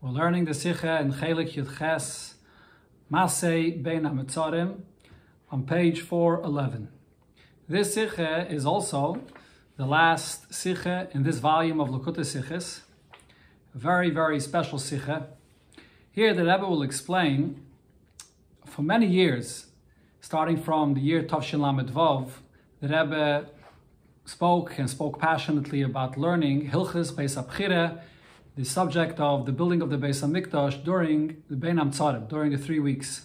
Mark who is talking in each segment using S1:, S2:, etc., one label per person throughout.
S1: We're learning the Sicha in Chelek Yud Ches, Masei, Bein, Hametzarim, on page 411. This Sicha is also the last Sicha in this volume of Likutei Sichos. A very, very special Sicha. Here the Rabbi will explain, for many years, starting from the year Tavshin Lamed Vav, the Rabbi spoke passionately about learning Hilchos Beis HaBchira, the subject of the building of the Beis HaMikdash during the Bein Hametzarim, during the 3 weeks.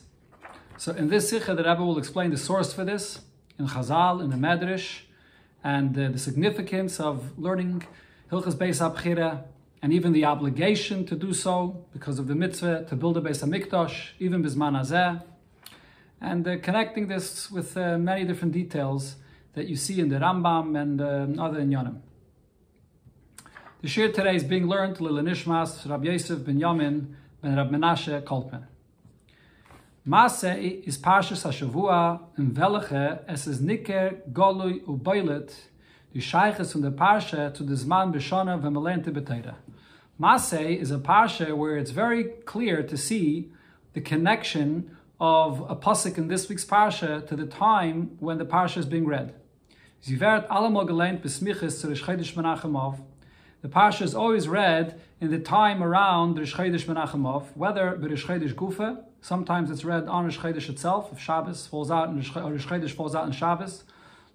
S1: So in this Sicha, the Rabbi will explain the source for this, in Chazal, in the Medrash, and the significance of learning Hilchos Beis HaBchira, and even the obligation to do so, because of the mitzvah to build a Beis HaMikdash, even Bizman Hazeh, and connecting this with many different details that you see in the Rambam and other inyanim. The shir today is being learned Lil Nishmas Rabbi Yosef ben Yamin ben Rabbi Menashe Koltman. Masei is Parshas HaShavua in welche es is niker golui uboilet die shayches from the parsha to the zman b'shana v'melente b'teira. Masei is a parsha where it's very clear to see the connection of a pasuk in this week's parsha to the time when the parsha is being read. Zivert alamol geleint b'smiches to Rish Chodesh Menachem Av. The parsha is always read in the time around Rish Chodesh Menachem Av, whether Rish Chodesh Gufa, sometimes it's read on Rish Chodesh itself, if Shabbos falls out, and Rish Chodesh falls out in Shabbos,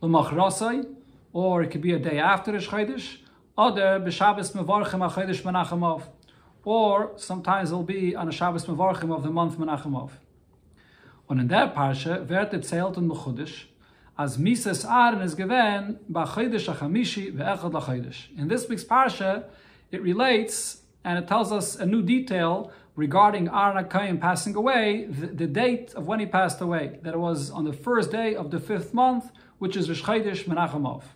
S1: L'machrosai, or it could be a day after Rish Chodesh, other b'Shabbos Mevarchim HaChodesh Menachem Av, or sometimes it'll be on a Shabbos Mevarchim of the month Menachem Av. And in that parsha, wird erzählt und mechudesh, as Mises Aaron is given b'chodesh hachamishi ve'echad lachodesh. In this week's parsha, it relates and it tells us a new detail regarding Aaron HaKohen passing away, the date of when he passed away, that it was on the first day of the 5th month, which is Rish Chodesh Menachem Av.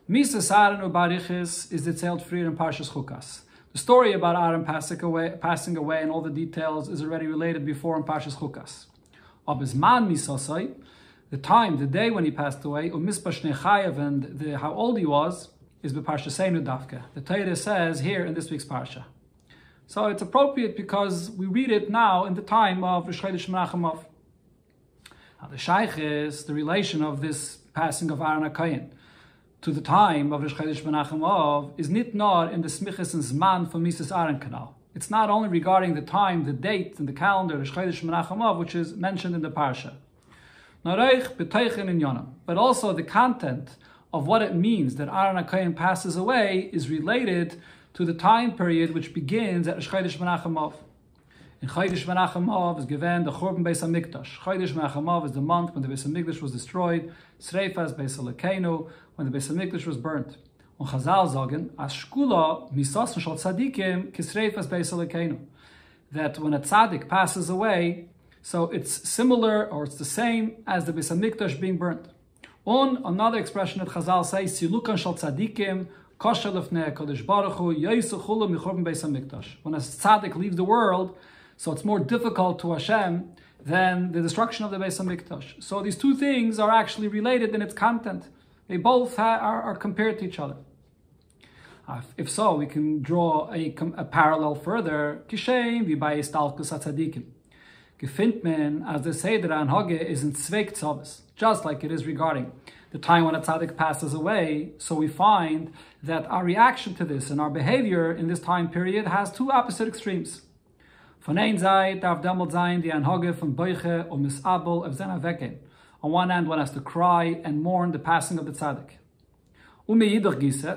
S1: Mises Aaron ubarichis is erzählt früher in Parshas Chukas. The story about Aaron passing away and all the details is already related before in Parshas Chukas. Abizman misasai, the time, the day when he passed away, and how old he was, is b'Parshasenu Dafka. The Torah says here in this week's parsha. So it's appropriate because we read it now in the time of Rish Chodesh Menachem Av. Now the shaykh is the relation of this passing of Aaron HaKohen to the time of Rish Chodesh Menachem Av is nit nor in the smiches and zman for Mises Aaron canal. It's not only regarding the time, the date, and the calendar, Rish Chodesh Menachem Av, which is mentioned in the parsha. But also the content of what it means that Aaron HaKohen passes away is related to the time period which begins at Rish Chodesh Menachem Av. In Chodesh Menachem Av is given the Churban Beis HaMikdash. Chodesh Menachem Av is the month when the Beis HaMikdash was destroyed. Sreifas Beis HaLekeinu, when the Beis HaMikdash was burnt. Und Chazal sagen, as shkula misasen shal tzadikim kisreifas Beis HaLekeinu. That when a tzaddik passes away, so it's similar or it's the same as the Beis HaMikdash being burnt. On another expression that Chazal says, silukan shal tzadikim kosher lefnei HaKadosh Baruch Hu yoysu chulu michurban Beis HaMikdash. When a tzaddik leaves the world, so it's more difficult to Hashem than the destruction of the Beis HaMikdash. So these two things are actually related in its content. They both are compared to each other. If so, we can draw a parallel further. Kishem wie bei Istalkus HaTzadikim. Gefindt men as the Seder an Hage is in Zweig Tzavos, just like it is regarding the time when a tzaddik passes away. So we find that our reaction to this and our behavior in this time period has two opposite extremes. Von ein Seite darf demol sein die Anhage von Beuche und Misabel of seiner Wecken. On one hand, one has to cry and mourn the passing of the tzaddik.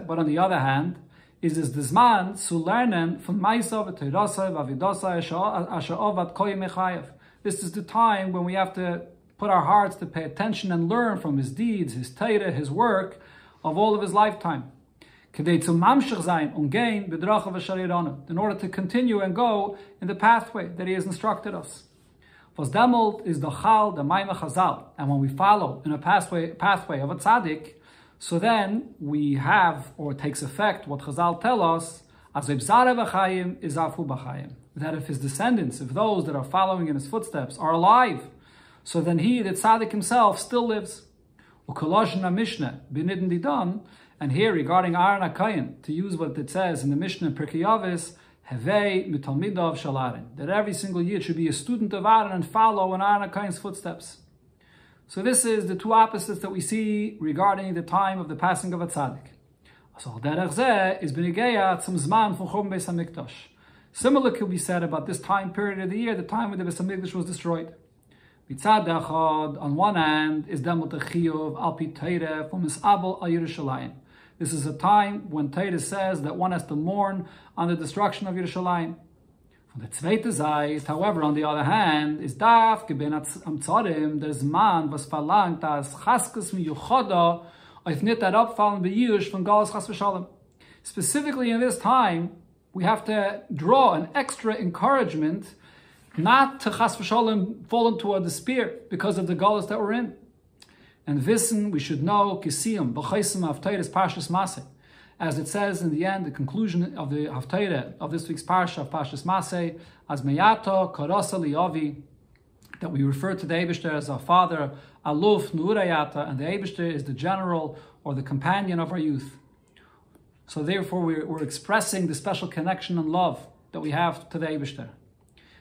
S1: But on the other hand, is this Zman zu lernen von Meisav et Teirasai v'Avidasai asher avad koyim mechayev. This is the time when we have to put our hearts to pay attention and learn from his deeds, his Torah, his work of all of his lifetime. Kedei zu mamshich sein und gehen b'drachav asher yiranu, in order to continue and go in the pathway that he has instructed us. Was demolt is the chal, the maimah chazal, and when we follow in a pathway of a tzaddik, so then we have, or it takes effect, what Chazal tell us, as is that if his descendants, if those that are following in his footsteps are alive, so then he, the tzaddik himself, still lives. And here regarding Aaron HaKohen, to use what it says in the Mishnah in Pirkei Avos, Hevei mitalmidav shel Aaron, that every single Yid should be a student of Aaron and follow in Aaron HaKohen's footsteps. So this is the two opposites that we see regarding the time of the passing of a tzaddik. So derech zeh is b'negeiah zum zman von Churban Beis Hamikdash. Similar could be said about this time period of the year, the time when the Beis Hamikdash was destroyed. Mitzad echad, on one hand, is demot chiyuv al pi Torah from Misabel al Yerushalayim. This is a time when Torah says that one has to mourn on the destruction of Yerushalayim. From the zweite Seite, however, on the other hand, is daf geben Hametzarim, there's man was verlangt as chaskes miyuchoda auf nit that abfallen beyush von Galus chas v'shalom. Specifically in this time, we have to draw an extra encouragement not to chas v'shalom fall into a despair because of the Galus that we're in. And wissen, we should know, kisiyum, b'chaisim hafteirah parshas Masei. As it says in the end, the conclusion of the hafteirah of this week's parsha of parshas Masei, as meyato karasa liyavi, that we refer to the Eibishter as our father, aluf nu'urayata, and the Eibishter is the general or the companion of our youth. So therefore we're expressing the special connection and love that we have to the Eibishter.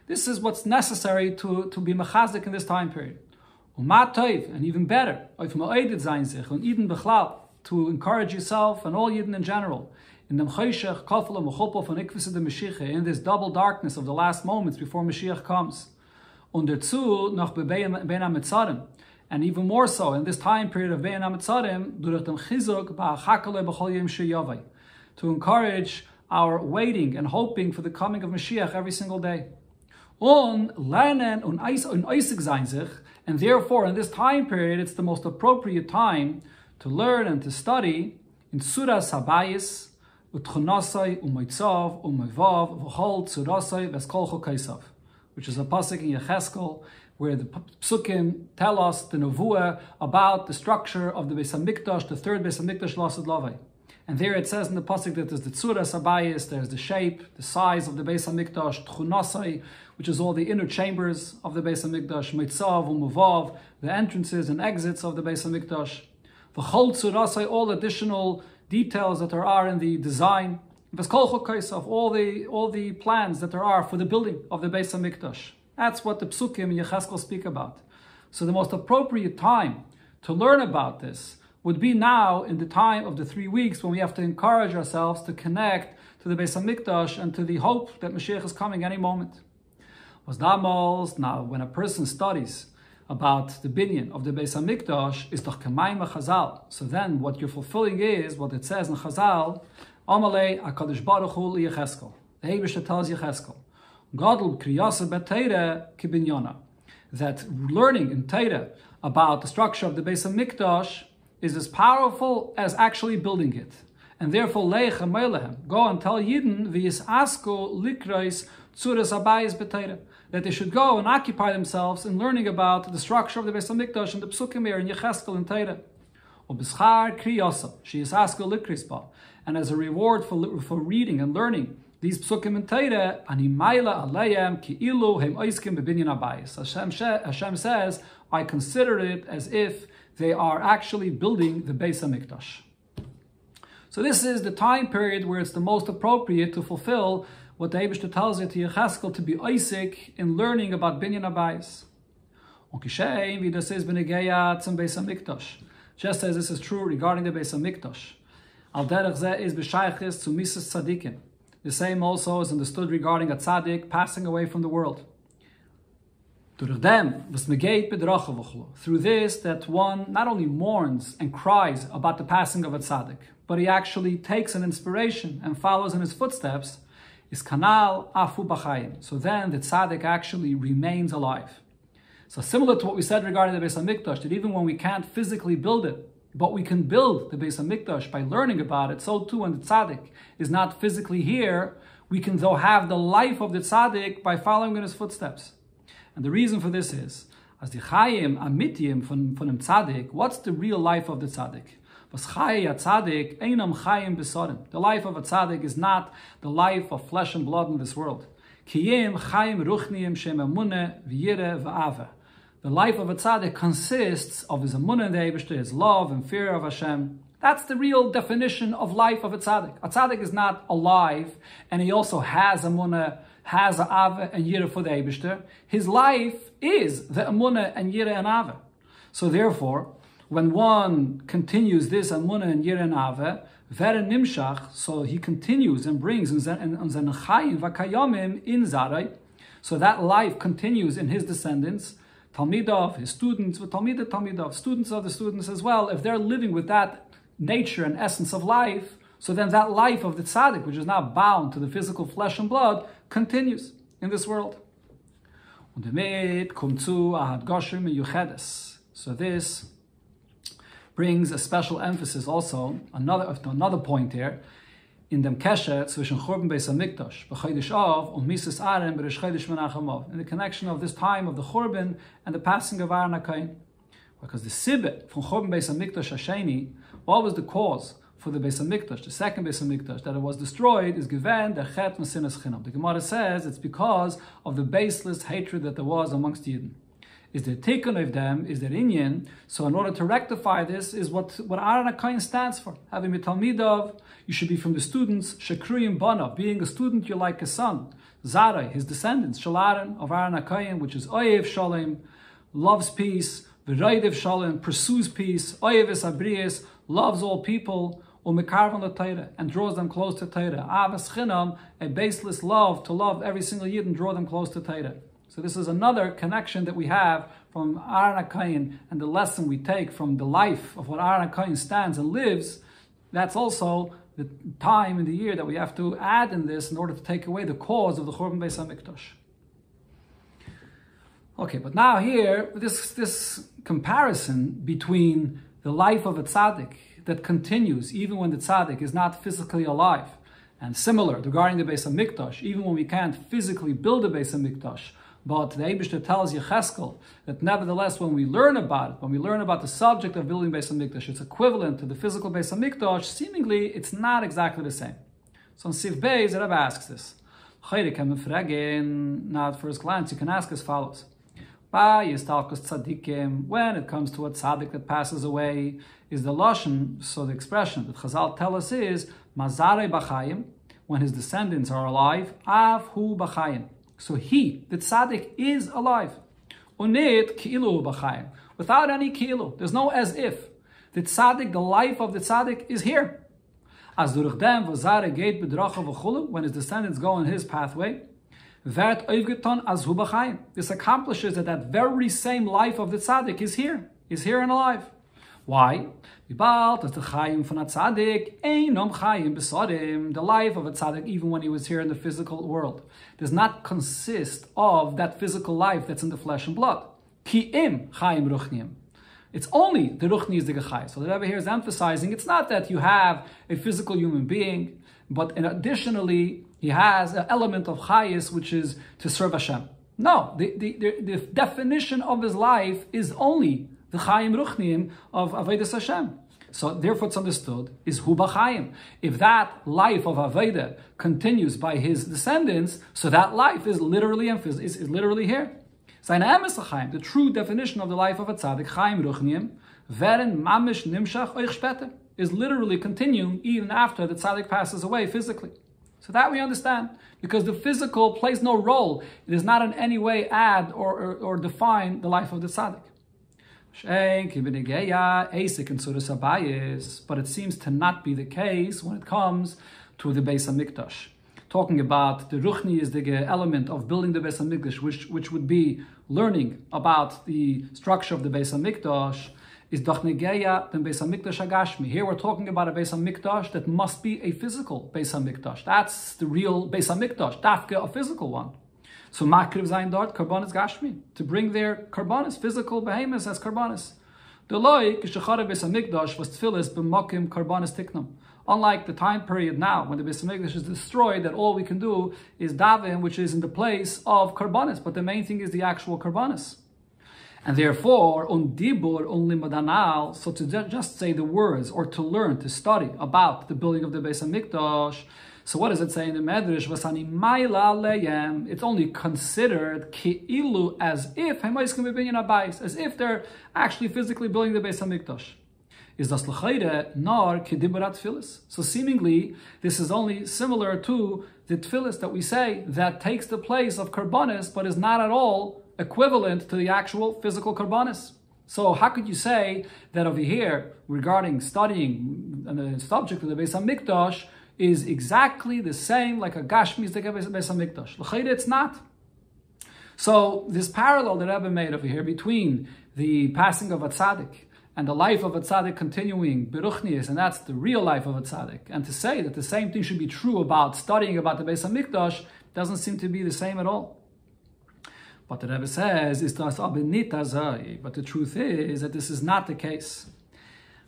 S1: This is what's necessary to be mechazik in this time period. And even better, to encourage yourself and all Yidden in general, in this double darkness of the last moments before Mashiach comes. And even more so, in this time period of Bein Hametzarim, to encourage our waiting and hoping for the coming of Mashiach every single day. And therefore, in this time period, it's the most appropriate time to learn and to study in Suras Habayis, Utchonasai, Umoitzav, Umoivav, V'chol, Tsurasai, Veskol Chokaisav, which is a pasuk in Yecheskel, where the psukim tell us the nevuah about the structure of the Beis Hamikdash, the third Beis Hamikdash Lasad Lavai. And there it says in the pasuk that there's the Tzuras Habayis, there's the shape, the size of the Beis Hamikdash, Tchunasai, which is all the inner chambers of the Beis Hamikdash, Meitzav, Umuvav, the entrances and exits of the Beis Hamikdash, V'chol Tzurasai, all additional details that there are in the design, V'skol Chokaisav, all the plans that there are for the building of the Beis Hamikdash. That's what the psukim in Yecheskel speak about. So the most appropriate time to learn about this would be now in the time of the 3 weeks when we have to encourage ourselves to connect to the Beis Hamikdash and to the hope that Mashiach is coming any moment. Now, when a person studies about the binyan of the Beis Hamikdash, is doch k'mayim Chazal. So then what you're fulfilling is what it says in Chazal, Amalei HaKadosh Baruch Hu Yecheskel. The Eibishter tells Yecheskel, Gadol kriyasa b'Teira kibinyona, that learning in Teira about the structure of the Beis Hamikdash is as powerful as actually building it. And therefore, Leich Amaylehem, go and tell Yidden, v'yis asko likreis tzuras abayis b'Teira, that they should go and occupy themselves in learning about the structure of the Beis Hamikdash and the Psukim here in Yecheskel and Teira. U'b'schar kriyasa, she is asko likreisba, and as a reward for reading and learning these psukim and Teira, ani maila aleihem ki ilu hem oiskim bebinyan abayis. Hashem says, I consider it as if they are actually building the Beis Hamikdash. So this is the time period where it's the most appropriate to fulfill what the Eibishter tells you to Yecheskel to be oisik in learning about binyan abayis. Just as this is true regarding the Beis Hamikdash. Al derech zeh is b'shaychis zu misas tzadikim. The same also is understood regarding a tzaddik passing away from the world. Through this, that one not only mourns and cries about the passing of a tzaddik, but he actually takes an inspiration and follows in his footsteps, is kanal afu b'chayim. So then the tzaddik actually remains alive. So similar to what we said regarding the Beis Hamikdash, that even when we can't physically build it, but we can build the Beis Hamikdash by learning about it, so too when the tzaddik is not physically here, we can though have the life of the tzaddik by following in his footsteps. And the reason for this is, as the chayim amitiyim from the tzaddik, what's the real life of the tzaddik? The life of a tzaddik is not the life of flesh and blood in this world. The life of a tzaddik consists of his emunah in the Eibishter, his love and fear of Hashem, That's the real definition of life of a tzaddik. A tzaddik is not alive, and he also has emunah, has a ave and yira for the Eibishter. His life is the emunah and yira and ave. So therefore, when one continues this emunah and yira and ave, veren nimshach, so he continues and brings in chayim v'kayomim in zarai, so that life continues in his descendants, talmidov, his students, talmidov, students of the students as well. If they're living with that nature and essence of life, so then that life of the tzaddik, which is not bound to the physical flesh and blood, continues in this world. So this brings a special emphasis also, another point here, in dem Kesher zwischen Churban Beis HaMikdash, b'chodesh Av, und Mises Aaron, b'Rosh Chodesh Menachem Av, in the connection of this time of the Churban and the passing of Aaron HaKohen. Because the Sibbe from Churban Beis HaMikdash Hasheni, what was the cause for the Beis HaMikdash, the second Beis HaMikdash, that it was destroyed, is given the Chet and Sinas Chinam. The Gemara says it's because of the baseless hatred that there was amongst Yidden. Is there taken of them, is there inyan? So in order to rectify this is what Aaron HaKohen stands for. Having mitalmidav, you should be from the students, shekruyim banav, being a student you're like a son. Zarai, his descendants, Shalaran of Aaron HaKohen, which is Oyev Shalom, loves peace, V'raidev Shalom, pursues peace, Oyev es abrius, loves all people, umekarvan l'Torah, and draws them close to Torah. Avas chinam, a baseless love to love every single Yid and draw them close to Torah. So this is another connection that we have from Aaron HaKohen and the lesson we take from the life of what Aaron HaKohen stands and lives. That's also the time in the year that we have to add in this in order to take away the cause of the Churban Beis HaMikdash. Okay, but now here, this comparison between the life of a tzaddik that continues even when the tzaddik is not physically alive, and similar regarding the Beis HaMikdash, even when we can't physically build a Beis HaMikdash, but the Eibishter tells Yecheskel that nevertheless when we learn about it, when we learn about the subject of building Beis HaMikdash, it's equivalent to the physical Beis HaMikdash, seemingly it's not exactly the same. So in Sif Beis, the Rabbi asks this. Now at first glance, you can ask as follows. When it comes to a tzaddik that passes away, is the lashon, so the expression that Chazal tell us is mazarei b'chayim, when his descendants are alive, av hu b'chayim. So he, the tzaddik, is alive. Unit ki'ilu b'chayim, without any ki'ilu. There's no as if. The tzaddik, the life of the tzaddik, is here. As durch dem v'zare geit b'dracha v'chulu, when his descendants go on his pathway, vert oivgeton as hu b'chayim. This accomplishes that very same life of the tzaddik is here and alive. Why? The life of a tzaddik, even when he was here in the physical world, does not consist of that physical life that's in the flesh and blood. It's only the ruchni is the gechai. So the Rebbe here is emphasizing it's not that you have a physical human being, but additionally he has an element of chayis, which is to serve Hashem. No, the definition of his life is only the Chaim Ruchniim of Avodas Hashem. So therefore it's understood is Hu B'Chaim. If that life of Avodah continues by his descendants, so that life is literally is literally here. Seine Emes Chaim, the true definition of the life of a tzaddik, Chaim Ruchniim, Veren Mamish Nimshach Oich Speter, is literally continuing even after the tzaddik passes away physically. So that we understand, because the physical plays no role. It does not in any way add or define the life of the tzaddik. But it seems to not be the case when it comes to the Beis HaMikdash. Talking about the Ruchni is the element of building the Beis HaMikdash, which would be learning about the structure of the Beis HaMikdash, is doch negeya den Beis HaMikdash Hagashmi. Here we're talking about a Beis HaMikdash that must be a physical Beis HaMikdash. That's the real Beis HaMikdash, dafke, a physical one. So makriv zayin dort karbonis gashmi, to bring their karbonis, physical behemoths as karbonis. The loy kishachara Beis HaMikdash was tfilis b'mokim karbonis tiknam. Unlike the time period now when the Beis HaMikdash is destroyed, that all we can do is daven, which is in the place of karbonis, but the main thing is the actual karbonis. And therefore, dibur limadanal, so to just say the words or to learn, to study about the building of the Beis HaMikdash. So what does it say in the Medrash? Vasani maila leyem. It's only considered ki'ilu as if they're actually physically building the Beis HaMikdash. is das l'chayre nor kediburat tfilis. So seemingly, this is only similar to the tfilis that we say that takes the place of karbanis, but is not at all equivalent to the actual physical karbanis. So how could you say that over here, regarding studying the subject of the Beis HaMikdash, is exactly the same like a Gashmi is the Beis HaMikdash? L'chayre, it's not. So this parallel that Rabbi made over here between the passing of a tzaddik and the life of a tzaddik continuing beruchnius, and that's the real life of a tzaddik, and to say that the same thing should be true about studying about the Beis HaMikdash doesn't seem to be the same at all. But the Rebbe says, but the truth is that this is not the case.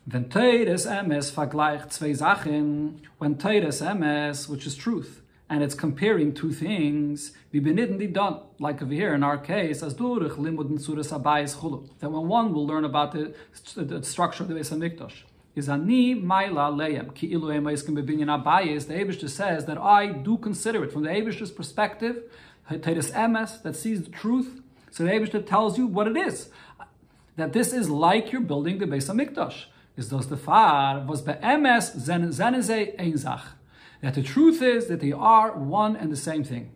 S1: When Teires Emes vergleicht zwei Sachen, when Teires Emes, which is truth, and it's comparing two things, wie benitten die done, like over here in our case, as durch limud tzuras habayis chulu, that when one will learn about the structure of the Beis HaMikdash, is ani maila leim ki ilu emeiskim bebinyan habayis. The Eibishter says that I do consider it from the Eibishter's perspective, Teires Emes, that sees the truth. So the Eibishter tells you what it is, that this is like you're building the Beis HaMikdash. Is das the far was be Emes zeneze ein zach. That the truth is that they are one and the same thing.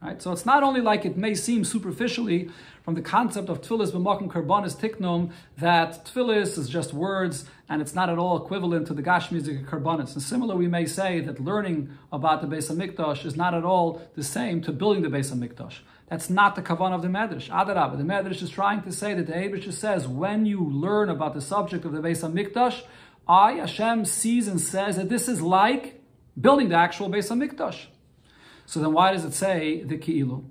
S1: Right? So it's not only like it may seem superficially from the concept of tfilis b'makom karbanis tiknum that tfilis is just words and it's not at all equivalent to the gashmizik karbanis. And similar, we may say that learning about the Beis HaMikdash is not at all the same to building the Beis HaMikdash. That's not the kavanah of the Medrash. Adarabah, the Medrash is trying to say that the Eibush says when you learn about the subject of the Beis HaMikdash, Hashem sees and says that this is like building the actual Beis HaMikdash. So then why does it say the Ki'ilu?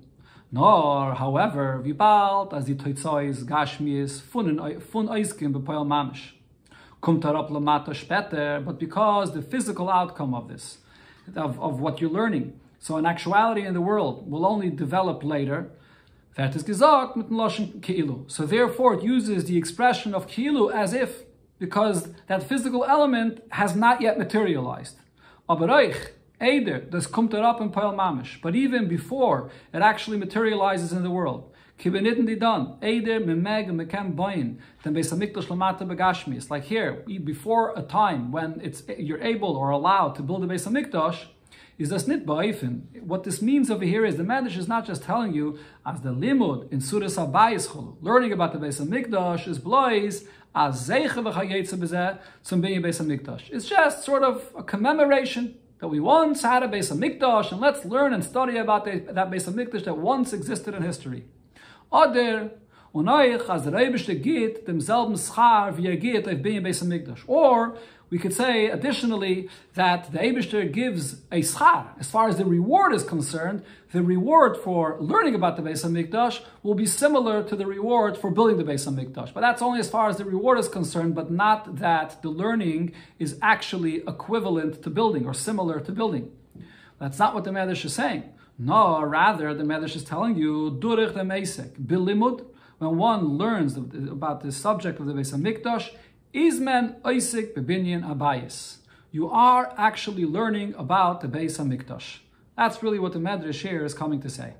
S1: Nor, however, vibalt as the Toitzois Gashmiis fun oiskim b'poil mamish. Kumt harap lamata speter, but because the physical outcome of this, of what you're learning, so in actuality in the world, will only develop later, that is gesagt mit loshen Ki'ilu. So therefore it uses the expression of Ki'ilu as if, because that physical element has not yet materialized. Aber euch, Eider, das kommt up in Poil Mamish. But even before it actually materializes in the world, Kibenitten di dan, Eider, Memeg, Mekem, Bein, then Beis HaMikdash Lamata Begashmi. It's like here, before a time when you're able or allowed to build a Beis HaMikdash, is das nit ba'ifin. What this means over here is the Medrash is not just telling you, as the limud in Suras Habayis Chulu, learning about the Beis HaMikdash is blois, as Zeiche v'chayetze b'zeh, zum Bein Beis HaMikdash. It's just sort of a commemoration that we once had a Beis HaMikdash, and let's learn and study about that Beis HaMikdash that once existed in history. Oder, und euch, als der Eibishter geht, demselben Schar, wie geht auf Beis HaMikdash. Or, we could say, additionally, that the Eibishter gives a schar. As far as the reward is concerned, the reward for learning about the Beis HaMikdash will be similar to the reward for building the Beis HaMikdash. But that's only as far as the reward is concerned, but not that the learning is actually equivalent to building or similar to building. That's not what the Medrash is saying. No, rather, the Medrash is telling you, durich the meisek, bilimud, when one learns about the subject of the Beis HaMikdash, Izmen oisik bebinyan habayis. You are actually learning about the Beis HaMikdash. That's really what the Medrash here is coming to say.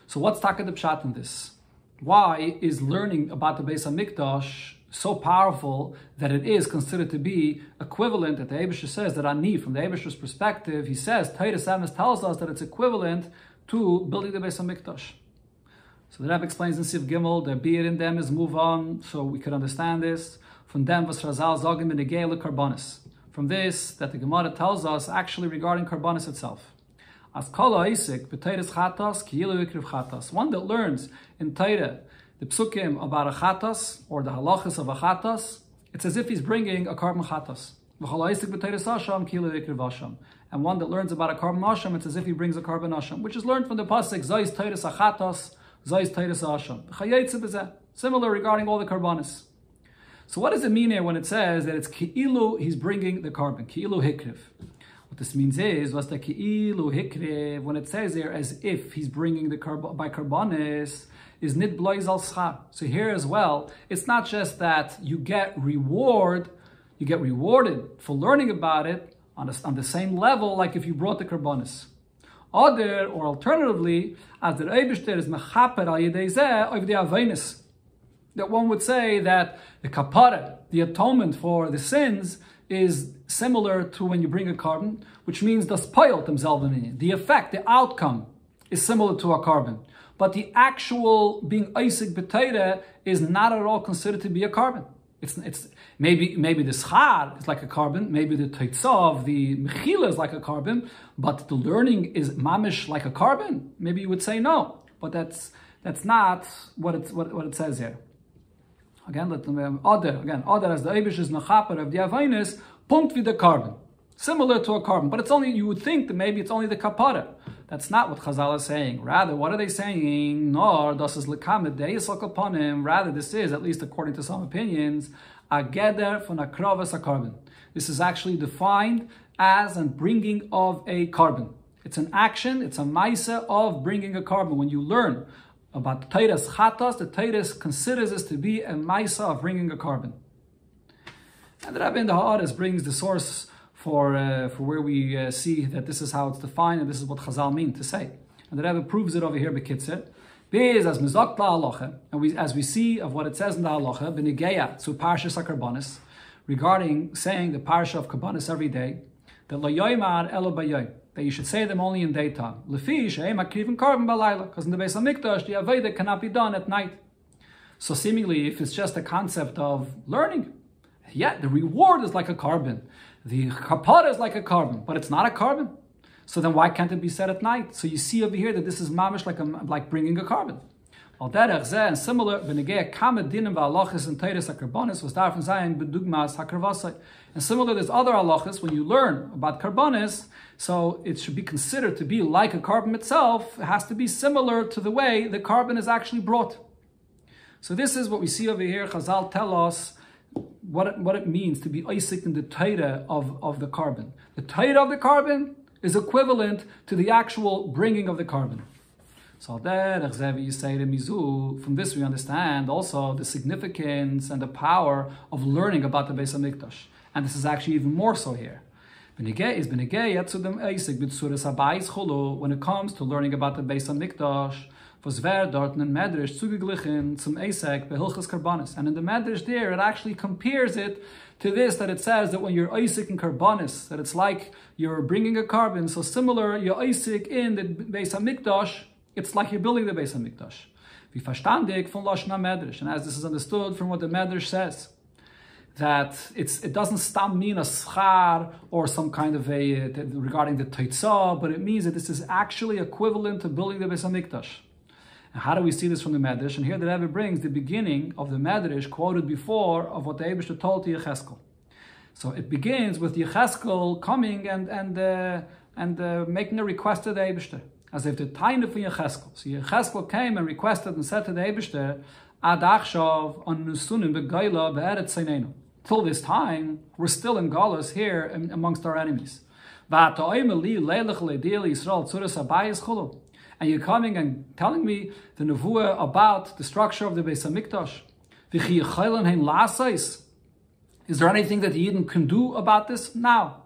S1: So what's taka the pshat in this? Why is learning about the Beis HaMikdash so powerful that it is considered to be equivalent, that the Eibishter says that ani, from the Eibishter's perspective, he says, Teires Emes tells us that it's equivalent to building the Beis HaMikdash. So the Rebbe explains in Siv Gimel, the beer in them is move on, so we could understand this. From them was Razal Zogim in the Gele Karbonis. From this, that the Gemara tells us actually regarding Karbonis itself. As Kala Isik, B'Teiris Chatas, Kiyilu Ikriv Chatas. One that learns in Teire the psukim about a Chatas, or the halachas of a Chatas, it's as if he's bringing a carbon Chatas. V'Chala Isik B'Teiris Asham, Kiyilu Ikriv Asham. And one that learns about a carbon Asham, it's as if he brings a carbon Asham, which is learned from the pasuk Zayis Teiris Achatas, similar regarding all the karbanis. So what does it mean here when it says that it's ki'ilu, he's bringing the carbon, ki'ilu hikriv? What this means is, what's the ki'ilu hikriv, when it says there as if he's bringing the carbon by karbanis, is nit blois al schar. So here as well, it's not just that you get rewarded for learning about it on the same level like if you brought the karbanis. Other, or alternatively, as the Eibishter is mechaper al yedei zeh of the avenis. that one would say that the kapara, the atonement for the sins, is similar to when you bring a carbon, which means the spoiled themselves in it. The effect, the outcome, is similar to a carbon. But the actual being Isaac B'Teira is not at all considered to be a carbon. It's maybe the schar is like a carbon, maybe the teitzav, the mechila is like a carbon, but the learning is mamish like a carbon. Maybe you would say no, but that's not what it says here. Again, Oster as the Eibush is nachaper of the avainis, punkt with the carbon, similar to a carbon, but it's only, you would think that maybe it's only the kapara. That's not what Chazal is saying. Rather, what are they saying? Nor das is lekamed deisok upon him. Rather, this is, at least according to some opinions, a geder von a krovas a carbon. This is actually defined as a bringing of a carbon. It's an action, it's a maisa of bringing a carbon. When you learn about the Teiras chatas, the Teiras considers this to be a maisa of bringing a carbon. And the Rabbi in the Ha'aretz brings the source for where we see that this is how it's defined and this is what Chazal mean to say. And the Rebbe proves it over here b'kitzur. Biz as mizok la'alocha, and as we see of what it says in the halacha, b'negeya to parshas hakarbanis, regarding saying the parsha of karbanis every day, that lo yoymar elo b'yoy, that you should say them only in daytime. Lefi she'em akrivim karban b'layla, because in the Beis HaMikdash the aveda cannot be done at night. So seemingly, if it's just a concept of learning, yeah, the reward is like a carbon. The kapara is like a carbon, but it's not a carbon. So then why can't it be said at night? So you see over here that this is mamish like bringing a carbon. Al derech zeh and similar, v'negei kamed dinim v'halachas and teiras hakarbanis was darfen zayin b'dugmas hakarvasai. And similar, there's other halachas when you learn about karbanis, so it should be considered to be like a carbon itself. It has to be similar to the way the carbon is actually brought. So this is what we see over here. Chazal tell us what it means to be Isaac in the Torah of the carbon. The Torah of the carbon is equivalent to the actual bringing of the carbon. So from this we understand also the significance and the power of learning about the Beis HaMikdash. And this is actually even more so here. When it comes to learning about the Beis HaMikdash, and in the Medrash there, it actually compares it to this, that it says that when you're Isaac in Karbanis, that it's like you're bringing a carbon. So similar, you're Isaac in the Beis HaMikdash, it's like you're building the Beis HaMikdash. And as this is understood from what the Medrash says, that it doesn't stam mean a schar or some kind of a, regarding the teitzah, but it means that this is actually equivalent to building the Beis HaMikdash. And how do we see this from the Medrash? And here the Rebbe brings the beginning of the Medrash quoted before of what the Eibishter told to Yecheskel. So it begins with Yecheskel coming and making a request to the Eibishter, as if the time of Yecheskel. So Yecheskel came and requested and said to the Eibishter, Ad achshav an nusunim be'gayla be'eretz seinenu. Till this time, we're still in Galus here amongst our enemies. And you're coming and telling me the nevuah about the structure of the Beis HaMikdash. Is there anything that the Yidden can do about this now?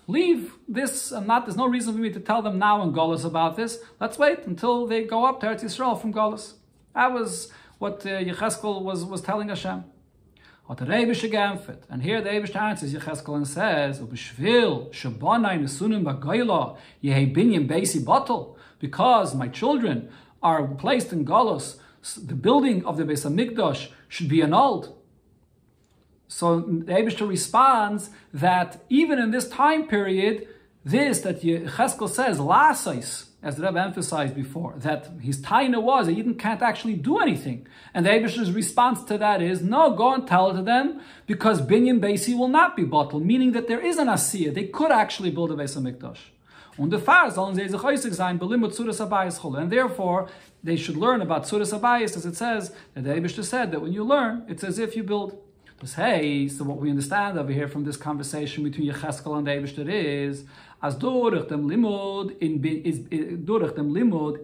S1: Leave this and not. There's no reason for me to tell them now in Galus about this. Let's wait until they go up to Eretz Yisrael from Galus. That was what Yecheskel was telling Hashem. And here the Eibush answers Yecheskel and says, because my children are placed in Galus, the building of the Beis HaMikdash should be annulled. So the Eibush responds that even in this time period, this that Yecheskel says, Lasais, as the Rebbe emphasized before, that his taina was that Yidden can't actually do anything. And the Eibishter's response to that is, no, go and tell it to them, because Binyan Beisi will not be bottled, meaning that there is an Asiyah. They could actually build a Beis HaMikdash. And therefore, they should learn about Tzuras Habayis, as it says, that the Eibishter said, that when you learn, it's as if you build. So what we understand over here from this conversation between Yecheskel and the Eibishter is, as durch dem limud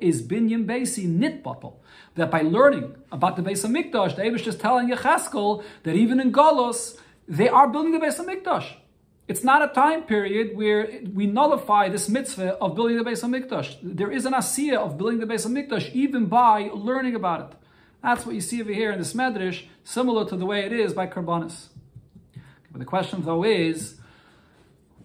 S1: is binyan beisi nit bottle. That by learning about the Beis HaMikdash, the Eibishter is telling Yecheskel that even in Golos, they are building the Beis HaMikdash. It's not a time period where we nullify this mitzvah of building the Beis HaMikdash. There is an asiyah of building the Beis HaMikdash even by learning about it. That's what you see over here in this medrash, similar to the way it is by Karbanis. But the question though is,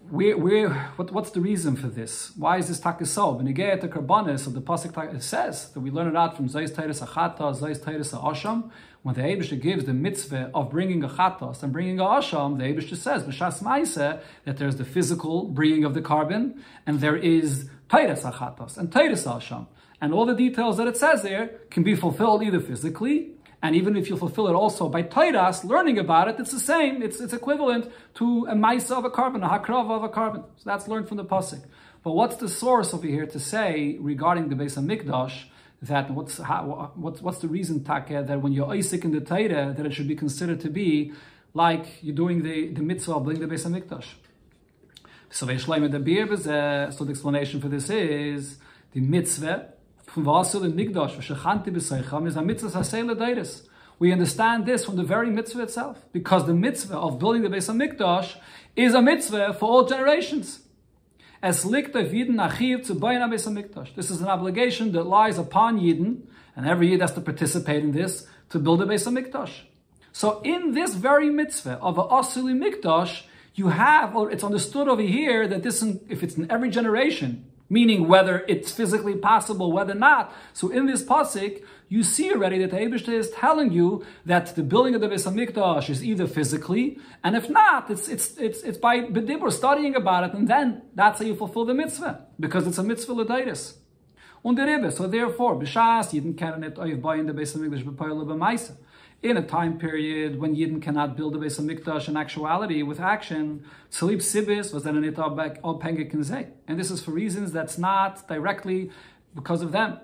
S1: what's the reason for this? Why is this takisol? When you get the Karbanis of the pasuk, it says that we learn it out from Zayis Teiris Achata, Zayis Teiris Asham. When the Eibishter gives the mitzvah of bringing a chatos and bringing a asham, the Eibishter says b'shas ma'aseh that there's the physical bringing of the carbon, and there is Teiris Achatos and Teiris Asham. And all the details that it says there can be fulfilled either physically, and even if you fulfill it also by Teiras, learning about it, it's the same. It's equivalent to a ma'aseh of a carbon, a hakrava of a carbon. So that's learned from the pasuk. But what's the source over here to say regarding the Beis HaMikdash? That what's the reason, Takeh, that when you're Isaac in the Torah, that it should be considered to be like you're doing the mitzvah of building the Beis HaMikdash? So the explanation for this is the mitzvah from Vasel and Mikdash v'shechanti b'seicham is a mitzvah hasei l'deiros. We understand this from the very mitzvah itself, because the mitzvah of building the Beis HaMikdash is a mitzvah for all generations. This is an obligation that lies upon Yidden, and every Yid has to participate in this, to build a Beis HaMikdash. So in this very mitzvah of a Asuli Mikdash, you have, or it's understood over here, that this, if it's in every generation, meaning whether it's physically possible, whether not. So in this pasuk, you see already that the Eibishter is telling you that the building of the Beis HaMikdash is either physically, and if not, it's by bedibur, studying about it, and then that's how you fulfill the mitzvah, because it's a mitzvah l'deiros. Und der Rebbe, so therefore, b'shas Yidden cannot oiv Bein the Beis HaMikdash b'poil b'maisa. In a time period when Yidden cannot build the Beis HaMikdash in actuality with action, tzalib sibis was then an ita al-pengek kinzei. And this is for reasons that's not directly because of them.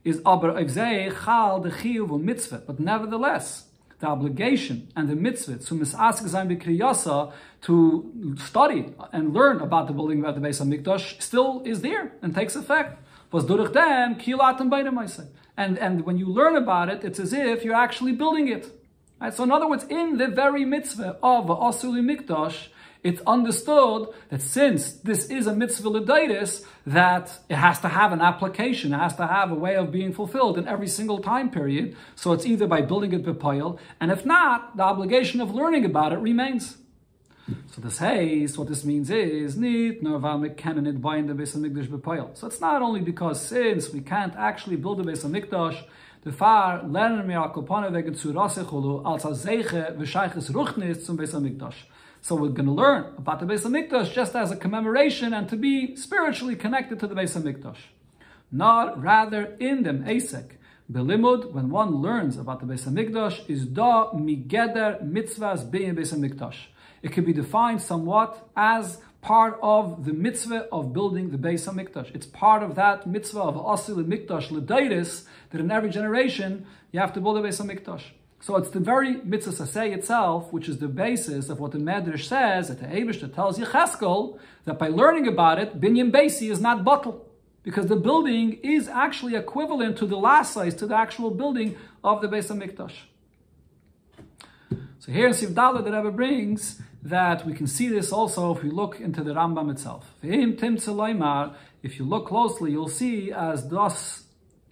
S1: Is aber avzei chal the chiyuv or mitzvah. But nevertheless, the obligation and the mitzvah to misask zayin b'kriyasa, to study and learn about the building of the Beis HaMikdash still is there and takes effect. Was durch dem kilatem beide Masei. And when you learn about it, it's as if you're actually building it. Right? So in other words, in the very mitzvah of Asuli Mikdash, it's understood that since this is a mitzvah l'deiros, that it has to have an application, it has to have a way of being fulfilled in every single time period. So it's either by building it b'poil, and if not, the obligation of learning about it remains. So this haze, what this means is, so it's not only because since we can't actually build the Beis HaMikdash, the far lernen wir akopane wegen zu rasechulu als a zeiche v'shayches ruchnis zum Beis HaMikdash. So we're going to learn about the Beis HaMikdash just as a commemoration and to be spiritually connected to the Beis HaMikdash. Not rather in them asek. Belimud, when one learns about the Beis HaMikdash, is da migeder mitzvahs bein Beis HaMikdash. It can be defined somewhat as part of the mitzvah of building the Beis HaMikdash. It's part of that mitzvah of Asil Mikdash l'deiros, that in every generation you have to build a Beis HaMikdash. So it's the very mitzvah sasei itself, which is the basis of what the Medrash says, that the Eibishter tells Yecheskel that by learning about it, Binyan Beisi is not batel, because the building is actually equivalent to the last size, to the actual building of the Beis HaMikdash. So here in Sivdala, the Rebbe brings that we can see this also if we look into the Rambam itself. If you look closely, you'll see as das,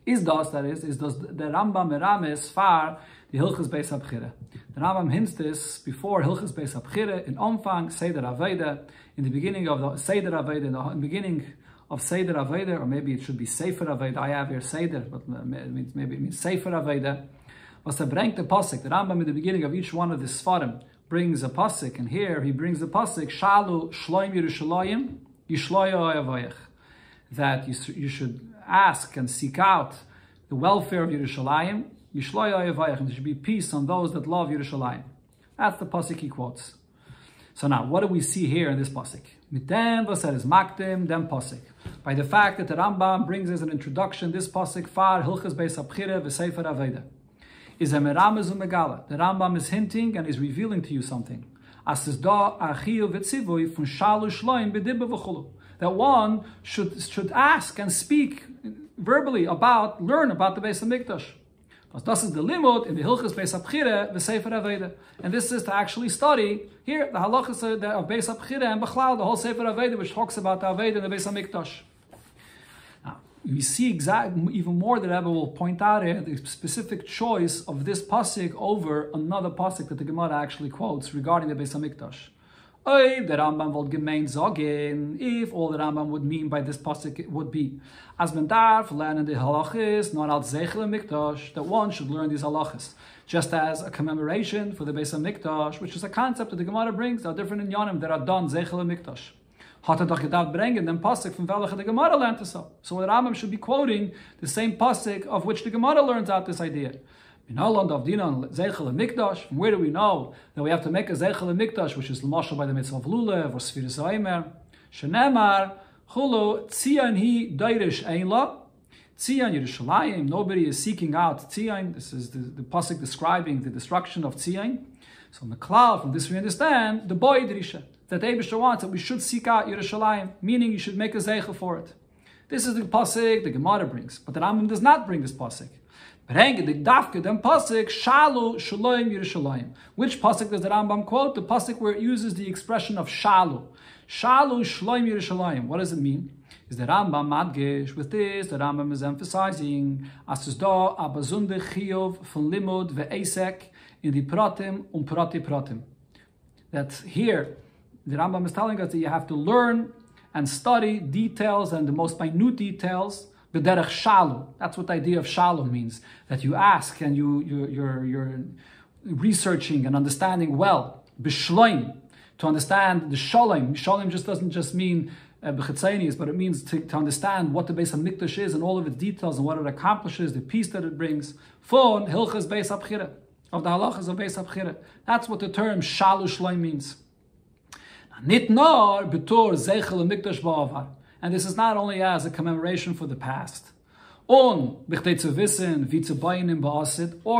S1: the Rambam merames far the Hilchas Beis HaBchira. The Rambam hints this before Hilchas Beis HaBchira in Omfang Seder Aveda, in the beginning of the Seder Aveda, in the beginning of Seder Aveda, or maybe it should be Sefer Aveda. I have here Seder, but maybe it means Sefer Aveda. Was bringt the pasuk. The Rambam in the beginning of each one of the Sfarim brings a pasuk, and here he brings the pasuk Shalu Shloim Yerushalayim Yishloyo Avayach, that you should ask and seek out the welfare of Yerushalayim, Yishloyo Avayach, and there should be peace on those that love Yerushalayim. That's the pasuk he quotes. So now, what do we see here in this pasuk? Mitem v'ser is makdim dem pasuk. By the fact that the Rambam brings as an introduction this pasuk far Hilchas Beis HaBchira v'Sefer Aveda. Is a meramez umegala. The Rambam is hinting and is revealing to you something. As is da achiyu v'tzivoy from shalu shloim b'dibba v'chulu. That one should ask and speak verbally learn about the Beis HaMikdash. Das is the limud in the Hilchos Beis HaBchira, the Sefer Aveda. And this is to actually study here the halachas of Beis HaBchira and Bechlal, the whole Sefer Aveda, which talks about the Aveda and the Beis HaMikdash. Now, we see even more that Rabbi will point out here the specific choice of this pasuk over another pasuk that the Gemara actually quotes regarding the Beis HaMikdash. If the Rambam would gemein sagen, if all the Rambam would mean by this pasuk it would be, as men darf lernen the halachas, not al zeichel mikdash, that one should learn these halachas, just as a commemoration for the Beis HaMikdash, which is a concept that the Gemara brings, are different in Yonim that are done zeichel mikdash. Hat doch gedacht bringen den pasuk from welche the Gemara learned to so. So the Rambam should be quoting the same pasuk of which the Gemara learns out this idea. From where do we know that we have to make a Zeichel Mikdash, which is L'mashal by the mitzvah of Lulav or Sfir Zaymer? Shenemar Chulu Tzion Hi Dairish Einla Tzion Yerushalayim. Nobody is seeking out Tzion. This is the pasuk describing the destruction of Tzion. So in the cloud, from this we understand the boy Drisha that Eibishter wants that we should seek out Yerushalayim, meaning you should make a Zeichel for it. This is the pasuk the Gemara brings, but the Rambam does not bring this pasuk. Which pasuk does the Rambam quote? The pasuk where it uses the expression of shalu. Shalu shloim Yerushalayim. What does it mean? Is the Rambam madgish? With this, the Rambam is emphasizing as da abazunde chiyov von limud ve'esek in the pratim prati pratim. That here, the Rambam is telling us that you have to learn and study details and the most minute details. B'derech shalu. That's what the idea of shalu means. That you ask and you're researching and understanding well. B'shloim. To understand the shalom. Shalom just doesn't just mean b'chetzainis, but it means to understand what the Beis HaMikdash is and all of its details and what it accomplishes, the peace that it brings. Fon hilchas Beis HaBchira. Of the halachas of Beis HaBchira. That's what the term shalu shloim means. Nit nor b'tor zeichel mikdash ba'avar. And this is not only as a commemoration for the past, or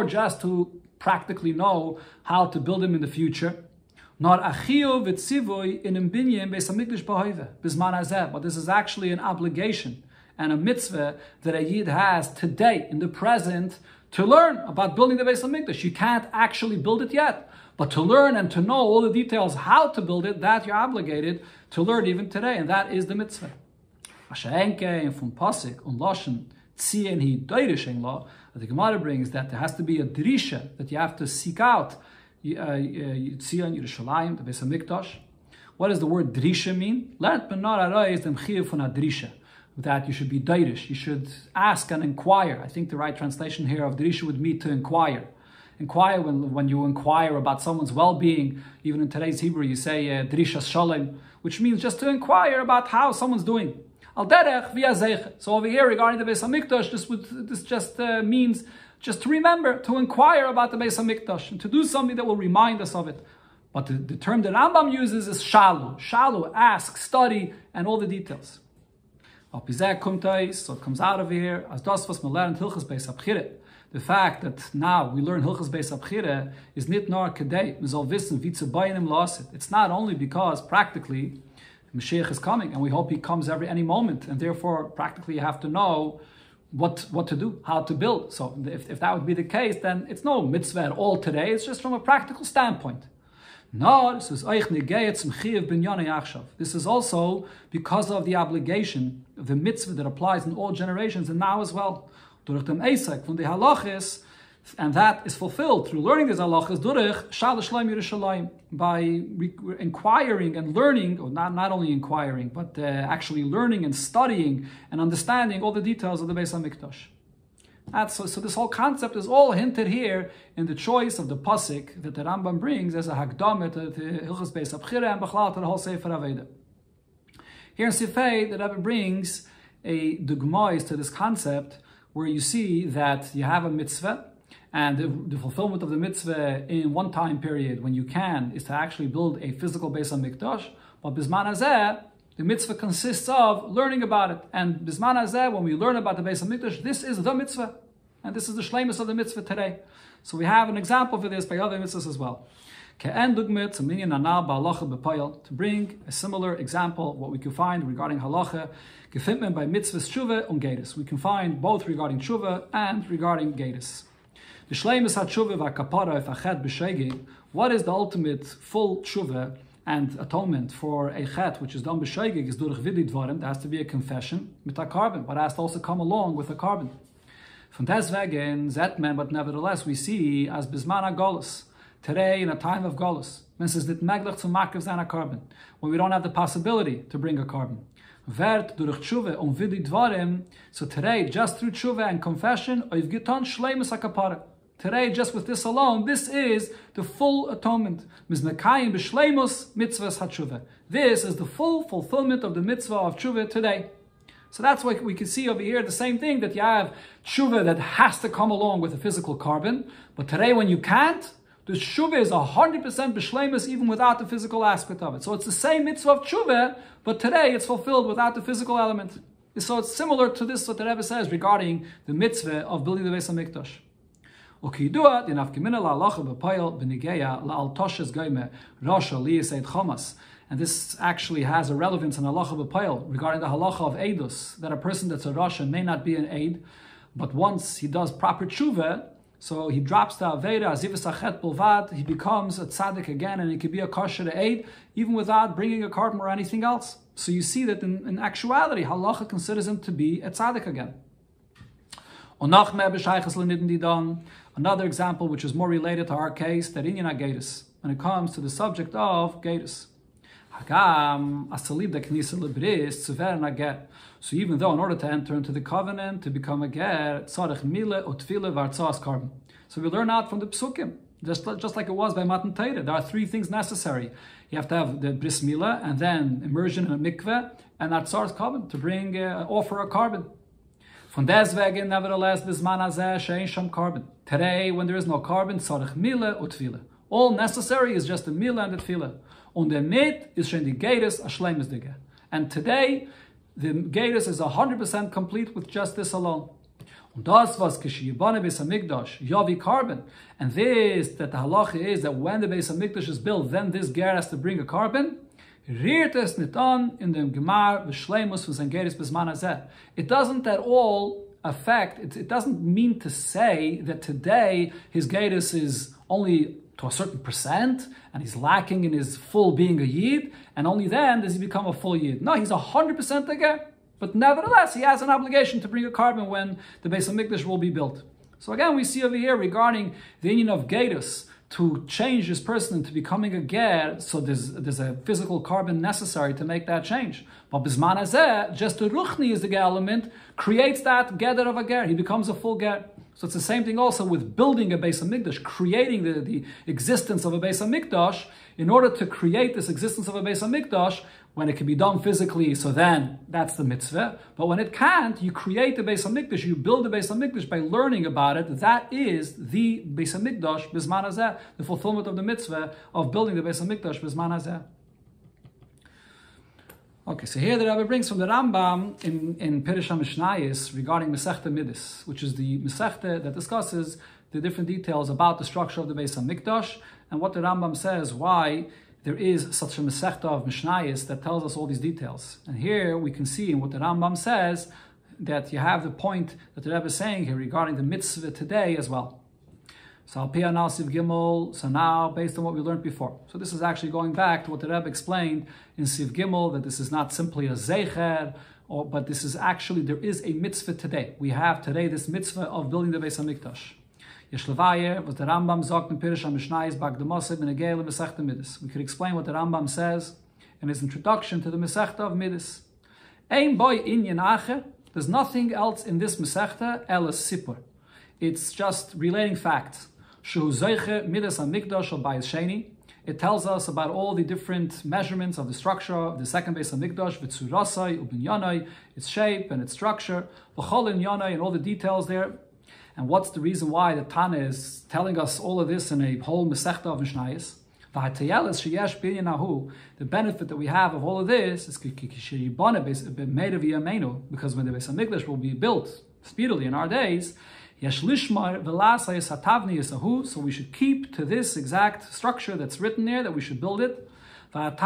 S1: just to practically know how to build them in the future. But this is actually an obligation and a mitzvah that a yid has today, in the present, to learn about building the Beis HaMikdash. You can't actually build it yet, but to learn and to know all the details how to build it, that you're obligated to learn even today, and that is the mitzvah. From pasuk on lashon tzien hi deirish law, the Gemara brings that there has to be a drisha that you have to seek out Tzion Yerushalayim, the Beis HaMikdash. What does the word drisha mean? Lernt ben nar arayis dem chiyuv von a drisha. That you should be deirish. You should ask and inquire. I think the right translation here of drisha would be to inquire. Inquire when you inquire about someone's well-being. Even in today's Hebrew, you say drisha shalom, which means just to inquire about how someone's doing. Al derech via zeiche. So over here, regarding the Beis HaMikdash, this just means just to remember, to inquire about the Beis HaMikdash, and to do something that will remind us of it. But the term that Rambam uses is shalu. Shalu, ask, study, and all the details. So it comes out of here as das was man lernt Hilchos Beis HaBchira. The fact that now we learn Hilchos Beis HaBchira is nit nor kedei. We soll wissen wie zu beinem lasit. It's not only because practically Mashiach is coming, and we hope he comes any moment, and therefore practically you have to know what to do, how to build. So if that would be the case, then it's no mitzvah at all today. It's just from a practical standpoint. No, this is also because of the obligation of the mitzvah that applies in all generations and now as well. Durch dem Eisek von the halachis, and that is fulfilled through learning these halachas durch Shalosh Shloim Yerushalayim, by inquiring and learning, or not only inquiring, but actually learning and studying and understanding all the details of the Beis HaMikdash. So this whole concept is all hinted here in the choice of the pasuk that the Rambam brings as a hakdamah to the Hilchos Beis HaBchira and Bechlal to the whole Sefer Aveda. Here in Sifei, the Rabbi brings a dugmais to this concept where you see that you have a mitzvah, and the fulfillment of the mitzvah in one time period when you can is to actually build a physical Beis HaMikdash. But Bisman Hazeh, the mitzvah consists of learning about it. And Bisman Hazeh, when we learn about the Beis HaMikdash, this is the mitzvah. And this is the shleimus of the mitzvah today. So we have an example for this by other mitzvahs as well. To bring a similar example, what we can find regarding halacha, gefitmen by mitzvahs tshuva und gedus. We can find both regarding tshuva and regarding gedus. What is the ultimate full tshuva and atonement for a chet which is done b'shoigig is durch vidid dvarim? There has to be a confession with a carbon, but it has to also come along with a carbon. Von deswegen zetmen, but nevertheless we see as bisman golus today in a time of golus. This is nicht möglich zu machen seiner carbon when we don't have the possibility to bring a carbon. Vert durch tshuva vidid dvarim. So today, just through tshuva and confession, oiv giton shleimus hakapara. Today, just with this alone, this is the full atonement. Mizmekayim b'shleimus mitzvahs hatshuva. This is the full fulfillment of the mitzvah of tshuva today. So that's why we can see over here the same thing, that you have tshuva that has to come along with a physical carbon. But today, when you can't, the tshuva is 100% b'shleimus even without the physical aspect of it. So it's the same mitzvah of tshuva, but today it's fulfilled without the physical element. So it's similar to this what the Rebbe says regarding the mitzvah of building the Beis HaMikdash. And this actually has a relevance in halacha b'payil regarding the halacha of edus, that a person that's a rasha may not be an aid, but once he does proper tshuva, so he drops the aveda azivas achet bulvad, he becomes a tzaddik again, and he can be a kosher aid even without bringing a carbon or anything else. So you see that in actuality, halacha considers him to be a tzaddik again. Another example, which is more related to our case, that inyan hageirus, when it comes to the subject of geirus. So even though in order to enter into the covenant, to become a ger, tzarich mile utfile vartzas carbon. So we learn out from the psukim, just like it was by Matan Torah. There are three things necessary. You have to have the bris milah, and then immersion in a mikveh, and atzar's carbon, to bring offer a carbon. Von deswegen, nevertheless, bisman hazeh she'ein sham carbon. Today, when there is no carbon, tzarich mile utfile. All necessary is just the milah and the tefillah. Und der mit is schon die geirus a shleimus dige. And today, the geirus is 100% complete with just this alone. Und das was k'shiyibane Beis HaMikdash yavi carbon. And this, that the halacha is that when the Beis HaMikdash is built, then this ger has to bring a carbon. Riert es nit an in dem gemar v'shleimus v'sen geirus bisman hazeh. It doesn't at all affect, it doesn't mean to say that today his geirus is only to a certain percent, and he's lacking in his full being a Yid, and only then does he become a full Yid. No, he's 100% a ger, but nevertheless, he has an obligation to bring a carbon when the Beis HaMikdash will be built. So again, we see over here regarding the union of geirus, to change this person into becoming a ger, so there's a physical carbon necessary to make that change. But bisman hazeh, just the ruchni is the ger element, creates that ger of a ger. He becomes a full ger. So it's the same thing also with building a Beis HaMikdash, creating the existence of a Beis HaMikdash. In order to create this existence of a Beis HaMikdash, when it can be done physically, so then that's the mitzvah. But when it can't, you create the Beis HaMikdash, you build the Beis HaMikdash by learning about it. That is the Beis HaMikdash bisman hazeh, the fulfillment of the mitzvah of building the Beis HaMikdash bisman hazeh. Okay, so here the Rabbi brings from the Rambam in Perish HaMishnayis regarding Masechta Midas, which is the Masechta that discusses the different details about the structure of the Beis HaMikdash, and what the Rambam says, why there is such a Masechta of Mishnayis that tells us all these details. And here we can see in what the Rambam says that you have the point that the Rebbe is saying here regarding the mitzvah today as well. So Al Pia Nal Siv Gimel, so now based on what we learned before. So this is actually going back to what the Rebbe explained in Siv Gimel, that this is not simply a Zeicher, but this is actually, there is a mitzvah today. We have today this mitzvah of building the Beis HaMikdash. Yeshlevaya, what the Rambam sagt in Perish HaMishnayis, Bagdamosib, and Egel, Masechta Midas. We could explain what the Rambam says in his introduction to the Masechta of Midas. Ein boy inyan acher, there's nothing else in this Masechta, elas sipur. It's just relating facts. It tells us about all the different measurements of the structure of the second Beis HaMikdash, its shape and its structure, and all the details there. And what's the reason why the Tana is telling us all of this in a whole Masechta of Mishnayis? The benefit that we have of all of this is because when the Beis HaMikdash will be built speedily in our days, so we should keep to this exact structure that's written there, that we should build it. And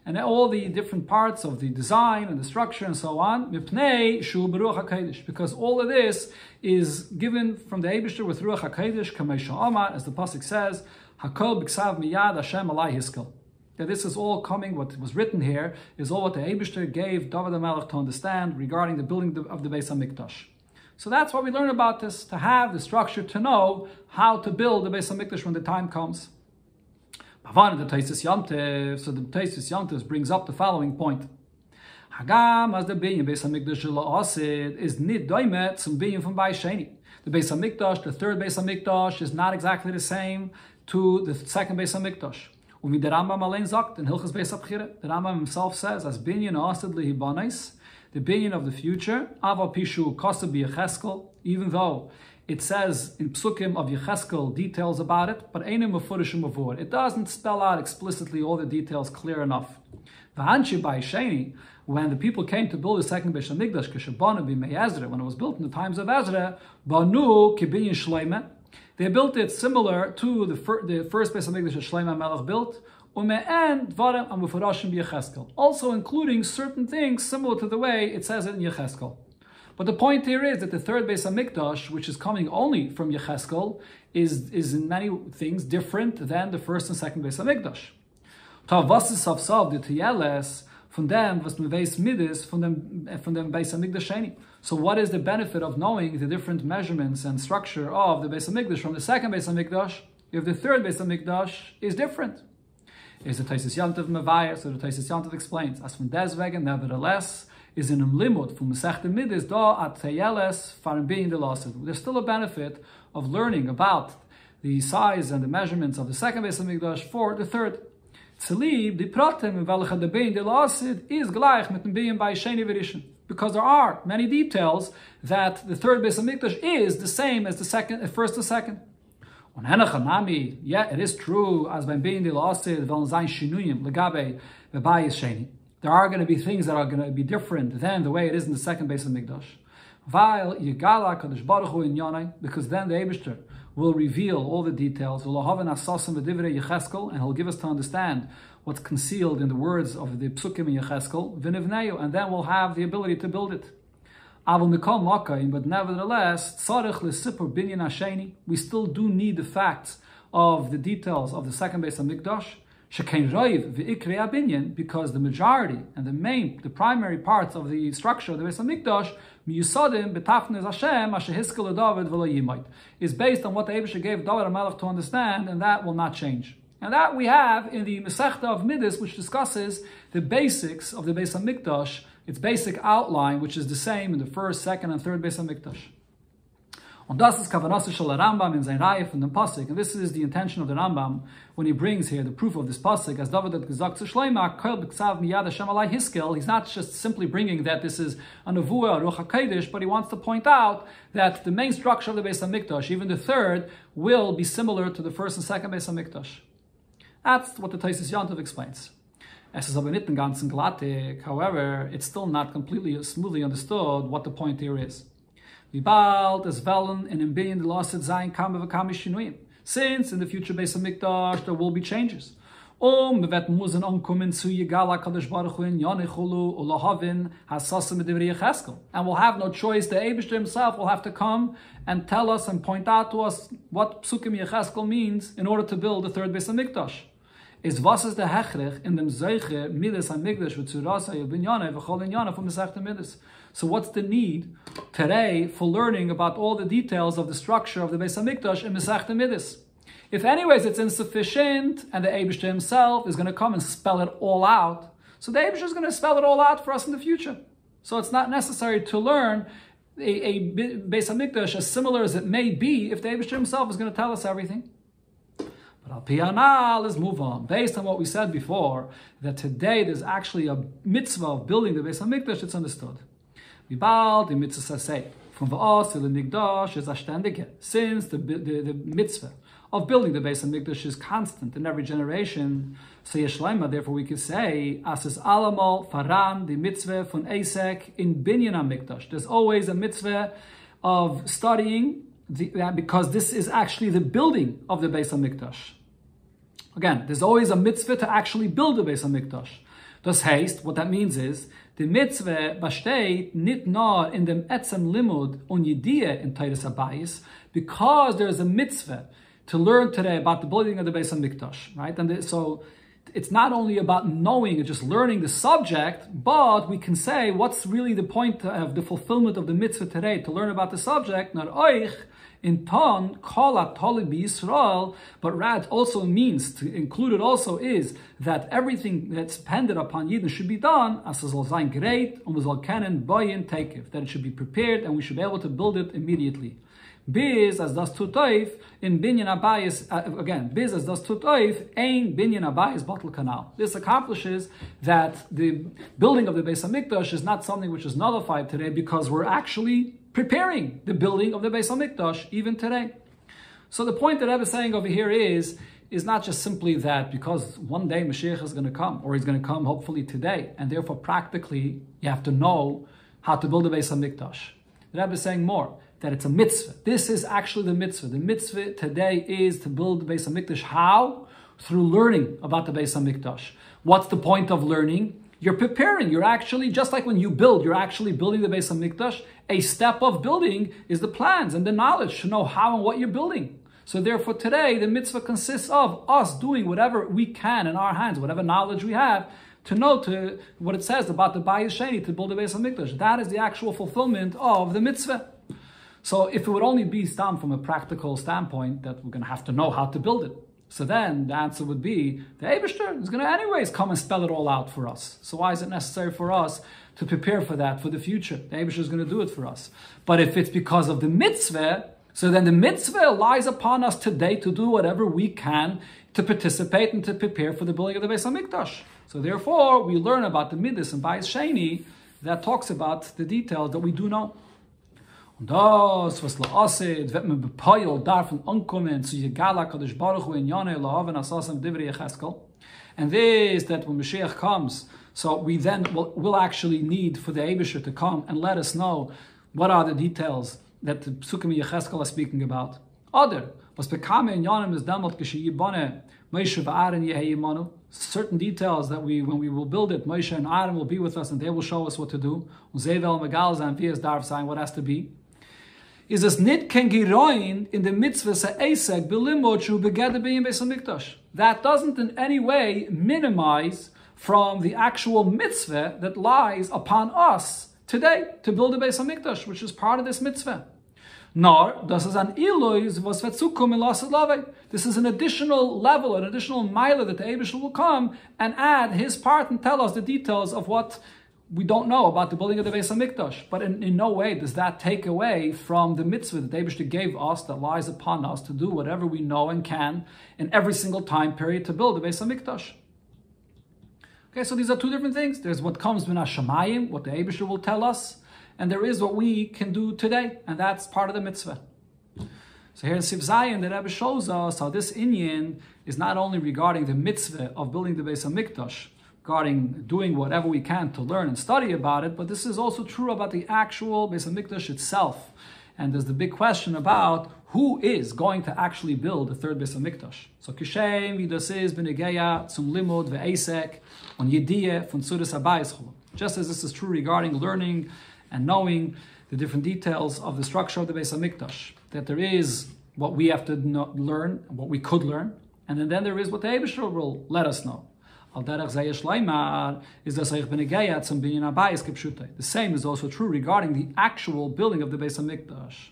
S1: and all the different parts of the design and the structure and so on, because all of this is given from the Eibishter with Ruach HaKodesh, as the Pasuk says, Hakol b'ksav miyad Hashem alai hiskel. That this is all coming, what was written here, is all what the Eibishter gave David HaMelech to understand regarding the building of the Beis HaMikdash. So that's what we learn about this, to have the structure, to know how to build the Beis HaMikdash when the time comes. So the Taisus Yantiv brings up the following point. Hagam as the Bein Beis HaMikdash Osid is nit doimet zum Bein from Beis Sheni. The Beis HaMikdash, the third Beis HaMikdash, is not exactly the same to the second Beis HaMikdash. The Rambam allein sagt in Hilchas Beis HaBchira, the Rambam himself says, as Binyan Osid Lehibanis, the Binyan of the future, Ava Pishu Kosa B'Yecheskel, even though it says in Psukim of Yecheskel details about it, but Einim Mefurishim Mavur. It doesn't spell out explicitly all the details clear enough. V'hanshi Beis Sheni, when the people came to build the second Beis HaMikdash, K'shebanu b'mei Ezra, when it was built in the times of Ezra, Banu Kibinyan Shleime, they built it similar to the first Beis HaMikdash that Shlomo HaMelech built, also including certain things similar to the way it says it in Yecheskel. But the point here is that the third Beis HaMikdash, which is coming only from Yecheskel, is in many things different than the first and second Beis HaMikdash. Von dem, was man weiß midis, von dem Beis HaMikdash Sheni. So what is the benefit of knowing the different measurements and structure of the Beis HaMikdash from the second Beis HaMikdash if the third Beis HaMikdash is different? Is the Taisus Yantiv Mevayah, so the Taisus Yantiv explains, as von deswegen, nevertheless, is in limud from Masechta Midis da at Teyeles farim being the lasid. There's still a benefit of learning about the size and the measurements of the second Beis HaMikdash for the third. Tzalib, the pratim, in welche the Bein the lasid is gleich mit dem Bein by Sheni V'Rishon. Because there are many details that the third Beis HaMikdash is the same as the first and second. Yeah, it is true, as beim Bein the lasid, veln zayin shinuyim, legabe, v'bayis Sheni. There are going to be things that are going to be different than the way it is in the second Beis HaMikdash. Because then the Eibishter will reveal all the details, and he'll give us to understand what's concealed in the words of the Psukim in Yecheskel, and then we'll have the ability to build it. But nevertheless, we still do need the facts of the details of the second Beis HaMikdash, because the majority and the primary parts of the structure of the Beis HaMikdash is based on what the Eibishter gave David HaMelech to understand, and that will not change. And that we have in the Masechta of Midas, which discusses the basics of the Beis HaMikdash, its basic outline, which is the same in the first, second, and third Beis HaMikdash. Und das ist Kavanase shel Rambam in sein Reihe from the Pasuk, and this is the intention of the Rambam when he brings here the proof of this Pasuk, as David had gesagt zu Shlomo, kol b'ksav miyad Hashem alai hiskel. He's not just simply bringing that this is a nevuah, Ruach HaKodesh, but he wants to point out that the main structure of the Beis HaMikdash, even the third, will be similar to the first and second Beis HaMikdash. That's what the Taisus Yantiv explains. Es ist aber nicht im Ganzen glattig. However, it's still not completely smoothly understood what the point here is. Since in the future Beis HaMikdash there will be changes. And we'll have no choice. The Eibishter himself will have to come and tell us and point out to us what Psukim Yecheskel means in order to build the third Beis HaMikdash. Was is the hechrich in dem Zeiche Midas HaMikdash v'tzurasa y'binyane v'chol inyane from the Masechta Midas? So what's the need today for learning about all the details of the structure of the Beis HaMikdash in Masechta Midas? If anyways it's insufficient, and the Eibishter himself is going to come and spell it all out, so the Eibishter is going to spell it all out for us in the future. So it's not necessary to learn a Beis HaMikdash as similar as it may be if the Eibishter himself is going to tell us everything. But Al Pi Hanal, let's move on. Based on what we said before, that today there's actually a mitzvah of building the Beis HaMikdash, it's understood. The mitzvah say from the Oster the Mikdash is ständige. Since the mitzvah of building the Beis HaMikdash is constant in every generation, so Yeshleima, therefore we could say as is alamal faran the mitzvah von Eisek in Binyan HaMikdash. There's always a mitzvah of studying because this is actually the building of the Beis HaMikdash. Again, there's always a mitzvah to actually build the Beis HaMikdash. Das heißt, what that means is, the mitzvah besteht nicht nur in dem etzem limud und yediyah in Teiras Habayis, because there is a mitzvah to learn today about the building of the Beis HaMikdash, right? And so it's not only about knowing and just learning the subject, but we can say what's really the point of the fulfillment of the mitzvah today, to learn about the subject, not oich, in ton, kol toli b'Yisrael, but rather also means, to include it also is, that everything that's dependent upon Yidden should be done, as es soll sein gereit, und wir soll kennen, Bein, tekev, that it should be prepared, and we should be able to build it immediately. Biz as das tut oif in binyan abayis again. Biz as das tut oif ein binyan abayis bottle canal. This accomplishes that the building of the Beis Hamikdash is not something which is nullified today, because we're actually preparing the building of the Beis Hamikdash even today. So the point that Rebbe is saying over here is not just simply that because one day Mashiach is going to come, or he's going to come hopefully today, and therefore practically you have to know how to build the Beis Hamikdash. The Rebbe is saying more, that it's a mitzvah. This is actually the mitzvah. The mitzvah today is to build the Beis Hamikdash. How? Through learning about the Beis Hamikdash. What's the point of learning? You're preparing. You're actually, just like when you build, you're actually building the Beis Hamikdash. A step of building is the plans and the knowledge to know how and what you're building. So therefore today, the mitzvah consists of us doing whatever we can in our hands, whatever knowledge we have, to know to what it says about the Bayis Sheni, to build the Beis Hamikdash. That is the actual fulfillment of the mitzvah. So if it would only be done from a practical standpoint, that we're going to have to know how to build it, so then the answer would be, the Eibishter is going to anyways come and spell it all out for us. So why is it necessary for us to prepare for that for the future? The Eibishter is going to do it for us. But if it's because of the mitzvah, so then the mitzvah lies upon us today to do whatever we can to participate and to prepare for the building of the Beis Hamikdash. So therefore, we learn about the Midas and Bayis Sheni that talks about the details that we do know. Und das, was la'asid, wird man bepeil, darf ankommen zu Yegala Kadosh Baruch Hu in Yoneh La'aven Asasam Divrei Yecheskel. And this, that when Mashiach comes, so we then will actually need for the Eibusher to come and let us know what are the details that the Psukim Yecheskel are speaking about. Other, was bekame in Yonim is damot geshiyibane, Moshe v'Aaron yeheyimanu. Certain details that when we will build it, Moshe and Aaron will be with us and they will show us what to do. Und Zevel Megal sein, wie es darf sein, what has to be. Is es nit ken giroin in the mitzvah se'esek belimot shu begeder bein Beis Hamikdash. That doesn't in any way minimize from the actual mitzvah that lies upon us today to build a Beis Hamikdash, which is part of this mitzvah. Nor, das is an ilois was vetzukum in lasad lavei. This is an additional level, an additional mile that the Eibishter will come and add his part and tell us the details of what we don't know about the building of the Beis Hamikdash. But in no way does that take away from the mitzvah that the Eibishter gave us, that lies upon us to do whatever we know and can in every single time period to build the Beis Hamikdash. Okay, so these are two different things. There's what comes min hashamayim, what the Eibishter will tell us, and there is what we can do today, and that's part of the mitzvah. So here in Siv Zayin, the Rebbe shows us how this inyan is not only regarding the mitzvah of building the Beis Hamikdash, regarding doing whatever we can to learn and study about it, but this is also true about the actual Beis Hamikdash itself. And there's the big question about who is going to actually build the third Beis Hamikdash. So kishem vidas is b'negeya zum limud ve'esek on yediyah von Sudas Habayis. Just as this is true regarding learning and knowing the different details of the structure of the Beis Hamikdash, that there is what we have to learn, what we could learn, and then there is what the Eibishter will let us know. The same is also true regarding the actual building of the Beis Hamikdash.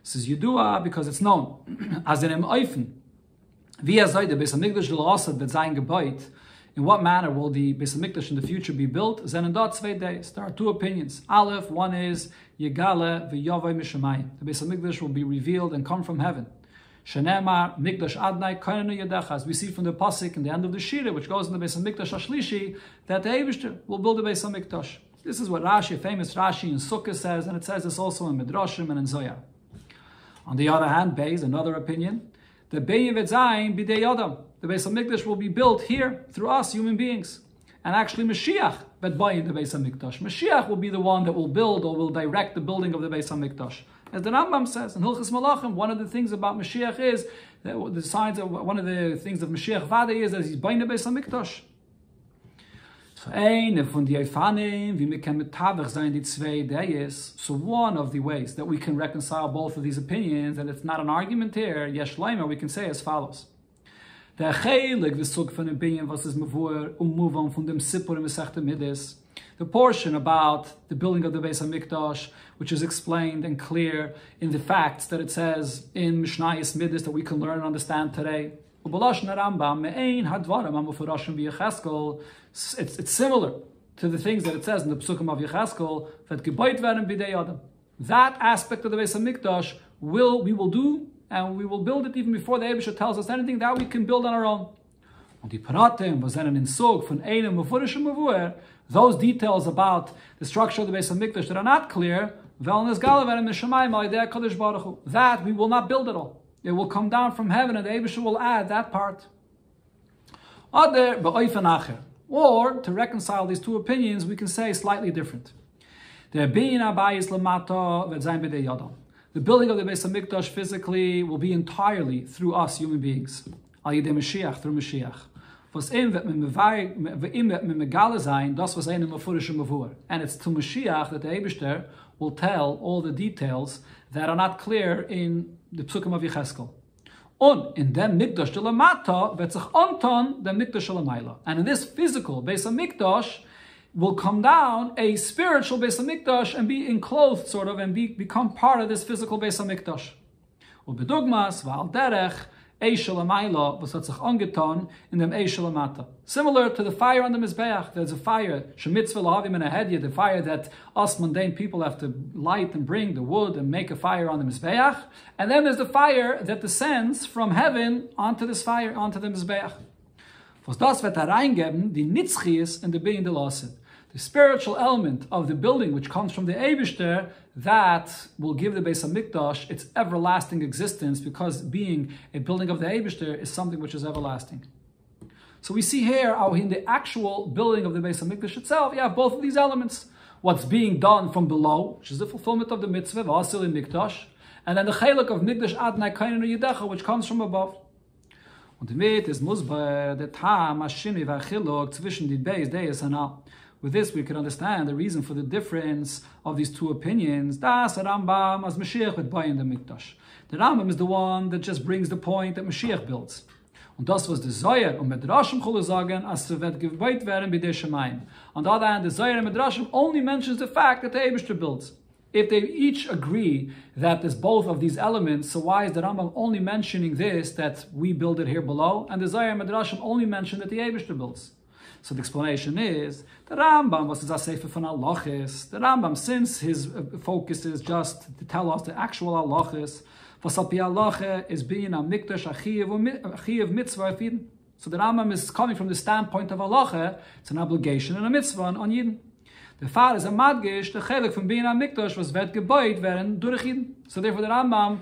S1: This is Yedua because it's known. As in Eifen, the Beis Hamikdash l'asad wird sein gebaut. In what manner will the Beis Hamikdash in the future be built? There are two opinions. Aleph, one is Yegale v'yavai mishamayim. The Beis Hamikdash will be revealed and come from heaven. Shenemar Mikdash Adnai Kainanu Yadecha. As we see from the pasuk in the end of the Shira, which goes in the Beis Hamikdash Ashlishi, that the Eibishter will build the Beis Hamikdash. This is what Rashi, famous Rashi in Sukkah says, and it says this also in Midrashim and in Zohar. On the other hand, Beis, another opinion, the Bein v'Zayin b'dei Adam. The Beis Hamikdash will be built here through us, human beings. And actually Mashiach bet Bein the Beis Hamikdash. Mashiach will be the one that will build or will direct the building of the Beis Hamikdash. As the Rambam says in Hilchos Malachim, one of the things about Mashiach is that the signs of one of the things of Mashiach Vada is that he's Bein the Beis Hamikdash. So eine von die Eifanim, wie wir können mit Tavach sein, die zwei Ideen. So one of the ways that we can reconcile both of these opinions, and it's not an argument here, Yesh Leimer, we can say as follows. Der Chelek, the Zug von dem Bein, was ist move on von dem Sippur im Masei Midas. The portion about the building of the Beis HaMikdash, which is explained and clear in the facts that it says in Mishnayos Midas that we can learn and understand today. It's similar to the things that it says in the Psukim of Yecheskel that gebayt werden b'dei Adam. That aspect of the Beis HaMikdash we will do, and we will build it even before the Eibusha tells us anything that we can build on our own. Und die Paratim was then in Sog von einem mefurish mevuer. Those details about the structure of the Beis HaMikdash that are not clear, that we will not build it all. It will come down from heaven, and the Eibusha will add that part. Or, to reconcile these two opinions, we can say slightly different. The building of the Beis HaMikdash physically will be entirely through us human beings. Through Mashiach. And it's to Mashiach that the Eibusha will tell all the details that are not clear in the Psukim of Yecheskel. Und in dem Mikdash de Lamata wird sich anton dem Mikdash de Lamayla. And in this physical Beis HaMikdash will come down a spiritual Beis HaMikdash and be enclosed sort of and become part of this physical Beis HaMikdash. Und bedugmas v'al derech Eishel Amayla was hat sich angetan in dem Eishel Amata. Similar to the fire on the Mizbeach, there's a fire, Shemitzvah Lahavim and Ahedya, the fire that us mundane people have to light and bring the wood and make a fire on the Mizbeach. And then there's the fire that descends from heaven onto this fire, onto the Mizbeach. Was das wird reingeben, die Nitzchies and the Bein de Lasid. The spiritual element of the building, which comes from the Eibishter, that will give the Beis HaMikdash its everlasting existence, because being a building of the Eibishter is something which is everlasting. So we see here how in the actual building of the Beis HaMikdash itself, you have both of these elements. What's being done from below, which is the fulfillment of the mitzvah, Vasil in Mikdash, and then the Chelek of Mikdash Adnai Kainu Yedecha, which comes from above. Und damit ist Musbar, der Tam, Hashini, Vachilok, zwischen die Beis, Deis, and all. With this, we can understand the reason for the difference of these two opinions. Das Rambam as Mashiach with Bein the Mikdash. The Rambam is the one that just brings the point that Mashiach builds. Und das was the Zohar und Medrashim chulu sagen, as se wird gebayt werden b'dei Shemayim. On the other hand, the Zohar and Medrashim only mentions the fact that the Eibishter builds. If they each agree that there's both of these elements, so why is the Rambam only mentioning this, that we build it here below, and the Zohar and Medrashim only mention that the Eibishter builds? So the explanation is, the Rambam was a sefer von halachos. The Rambam, since his focus is just to tell us the actual halachos, was al pi halacha is being a mikdash achiyev mitzvah afiden. So the Rambam is coming from the standpoint of halacha. It's an obligation and a mitzvah on Yidden. The Far is a madgish, the Chelek from being a mikdash was vet gebayt werden durch Yidden. So therefore the Rambam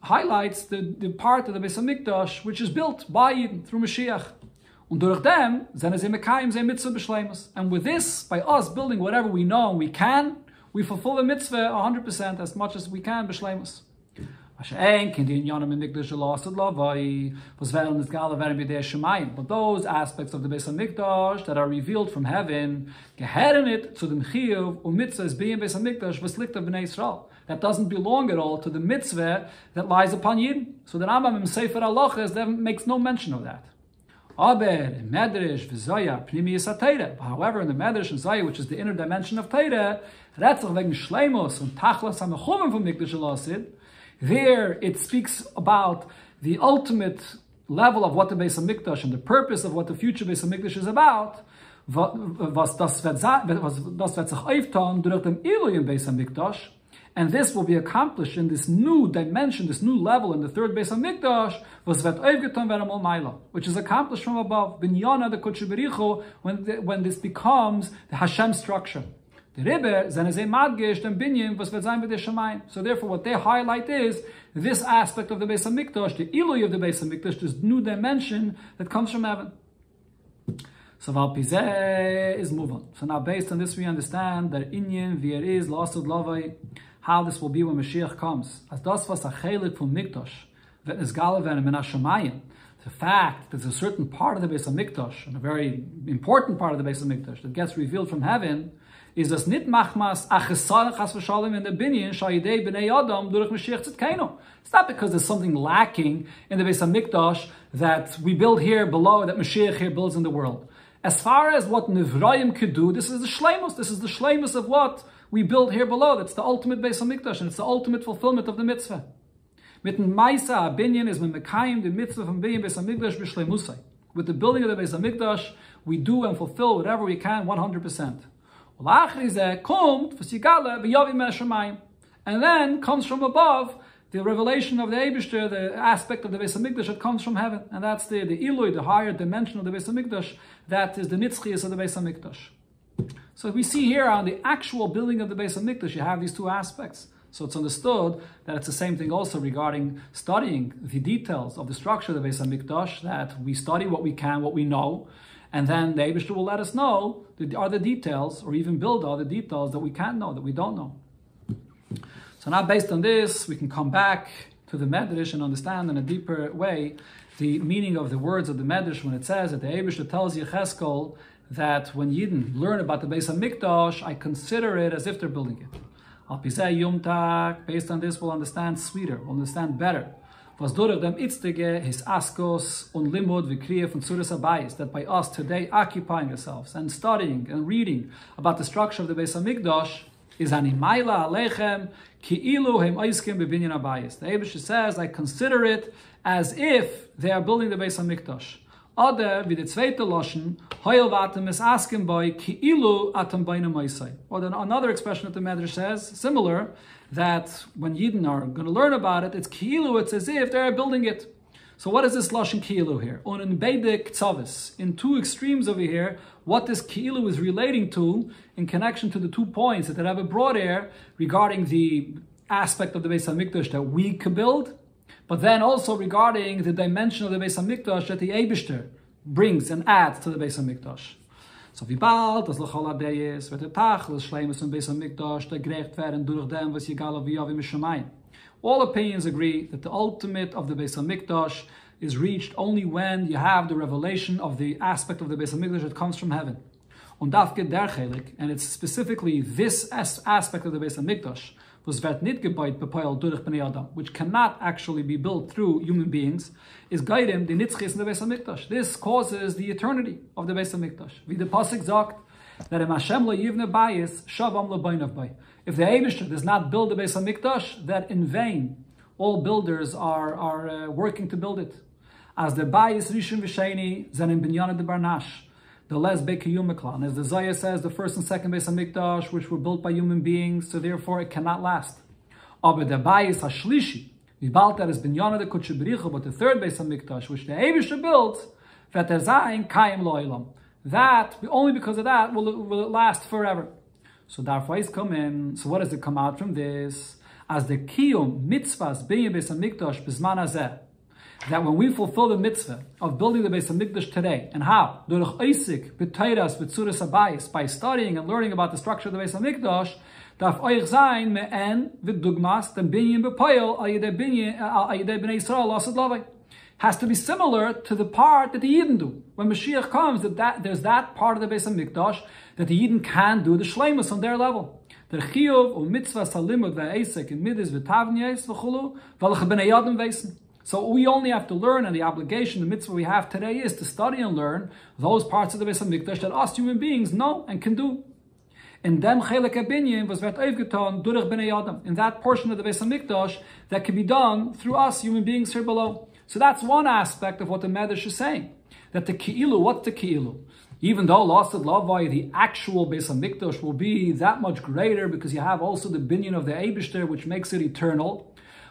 S1: highlights the part of the Beis HaMikdash which is built by Yidden through Mashiach. Und durch dem sind sie mekayim sie mitzvah b'shleimus. And with this, by us building whatever we know and we can, we fulfill the mitzvah 100% as much as we can b'shleimus. But those aspects of the Beis HaMikdash that are revealed from heaven, geheren it to the mchiyuv u'mitzvah is being Beis HaMikdash v'slikta b'nei Yisrael. That doesn't belong at all to the mitzvah that lies upon Yidden. So the Rambam in Sefer Halachos makes no mention of that. However, in the Medrash and Zaya, which is the inner dimension of Teire, there it speaks about the ultimate level of what the Beis HaMikdash and the purpose of what the future Beis HaMikdash is about. And this will be accomplished in this new dimension, this new level in the third Beis HaMikdash, which is accomplished from above, when this becomes the Hashem structure. So therefore what they highlight is this aspect of the Beis HaMikdash, the Ilui of the Beis HaMikdash, this new dimension that comes from heaven. So Valpizeh is move on. So now based on this we understand that Inyan v'yer is lasud lavai, how this will be when Mashiach comes. As das was a chelik from Mikdash, that is galaven min hashamayim, the fact that there's a certain part of the Beis HaMikdash, and a very important part of the Beis HaMikdash, that gets revealed from heaven, is das nit machmas achesar chas v'shalom in the binyan shayidei b'nei adam durch Mashiach tzidkenu. It's not because there's something lacking in the Beis HaMikdash that we build here below, that Mashiach here builds in the world. As far as what Nivrayim could do, this is the shleimus of what we build here below. That's the ultimate Beis HaMikdash, and it's the ultimate fulfillment of the mitzvah. Mit dem Maisa binyan is mit mekayim the mitzvah from binyan Beis HaMikdash b'shleimusai. With the building of the Beis HaMikdash, we do and fulfill whatever we can 100%. And then comes from above the revelation of the Eibishter, the aspect of the Beis HaMikdash that comes from heaven. And that's the Eloi, the higher dimension of the Beis HaMikdash, that is the Nitzchias of the Beis HaMikdash. So we see here on the actual building of the Beis HaMikdash, you have these two aspects. So it's understood that it's the same thing also regarding studying the details of the structure of the Beis HaMikdash, that we study what we can, what we know, and then the Eibishter will let us know the other details, or even build other details that we can't know, that we don't know. So now based on this, we can come back to the Medrash and understand in a deeper way the meaning of the words of the Medrash when it says that the Eibishter tells Yecheskel that when Yidden learn about the Beis HaMikdash, I consider it as if they're building it. Al Pisei Yumtak, based on this, we'll understand sweeter, we'll understand better. Was durch dem Itzdige, his askos und limud v'kriyah von Suras Abayis, that by us today occupying ourselves and studying and reading about the structure of the Beis HaMikdash is animayla alechem ki ilu hem oiskim b'binyan Abayis. The Eibishter says, I consider it as if they are building the Beis HaMikdash. Oder wie the zweite Loschen, hoil vatem es askim boy ki ilu atem beinem Masei. Or then another expression that the Medrash says, similar, that when Yidden are going to learn about it, it's ki'ilu, it's as if they're building it. So what is this lashon ki'ilu here? On in beide ktzavis, in two extremes over here, what this ki'ilu is relating to in connection to the 2 points that Rabbi brought here regarding the aspect of the Beis HaMikdash that we can build, but then also regarding the dimension of the Beis HaMikdash that the Eibishter brings and adds to the Beis HaMikdash. So wie bald das lechol adeyes wird der Tag des Schleimes von Beis HaMikdash der gerecht werden durch dem was Yigal wie Avim Shemayim. All opinions agree that the ultimate of the Beis HaMikdash is reached only when you have the revelation of the aspect of the Beis HaMikdash that comes from heaven. Und dafke der Chelek, and it's specifically this aspect of the Beis HaMikdash, was wird nicht gebaut bepoil durch Bnei Adam, which cannot actually be built through human beings, is guidem the nitzchis in the Beis HaMikdash. This causes the eternity of the Beis HaMikdash. Wie the pasuk sagt, that im Hashem lo yivne bayis, shavam lo bainav bay. If the Eibishter does not build the Beis HaMikdash, that in vain all builders are working to build it. As the bayis rishon v'sheni zanim binyan de barnash. The les bekiyumeklan, as the Zayah says, the first and second Beis HaMikdash, which were built by human beings, so therefore it cannot last. Aber the bayis hashlishi, v'balt that is binyana de kutshe bericha, but the third Beis HaMikdash, which the Eibishter built, vet zayin kayim lo'ilam. That, only because of that, will it last forever. So darfais come in. So what does it come out from this? As the kiyum mitzvahs bein Beis HaMikdash bizman hazeh, that when we fulfill the mitzvah of building the Beis HaMikdash today, and how? Durch Eisik, b'teiras, b'tzuras abayis, by studying and learning about the structure of the Beis HaMikdash, darf euch sein me'en v'dugmas, den binyan b'poil al yedei b'nei Yisrael lasad lavai. Has to be similar to the part that the Yidden do. When Mashiach comes, there's that part of the Beis HaMikdash that the Yidden can do the shleimus on their level. The chiyuv or mitzvah salimud v'eisek in midis v'tavniyes v'chulu v'alach b'nei Adam v'eisen. So we only have to learn, and the obligation, the mitzvah we have today is to study and learn those parts of the Beis HaMikdash that us human beings know and can do. In dem Chelek HaBinyan was wird aufgetan durch Bnei Adam. In that portion of the Beis HaMikdash that can be done through us human beings here below. So that's one aspect of what the Medrash is saying. That the Ki'ilu, what's the Ki'ilu? Even though Lasad Lavai, the actual Beis HaMikdash will be that much greater because you have also the Binyan of the Eibishter, which makes it eternal.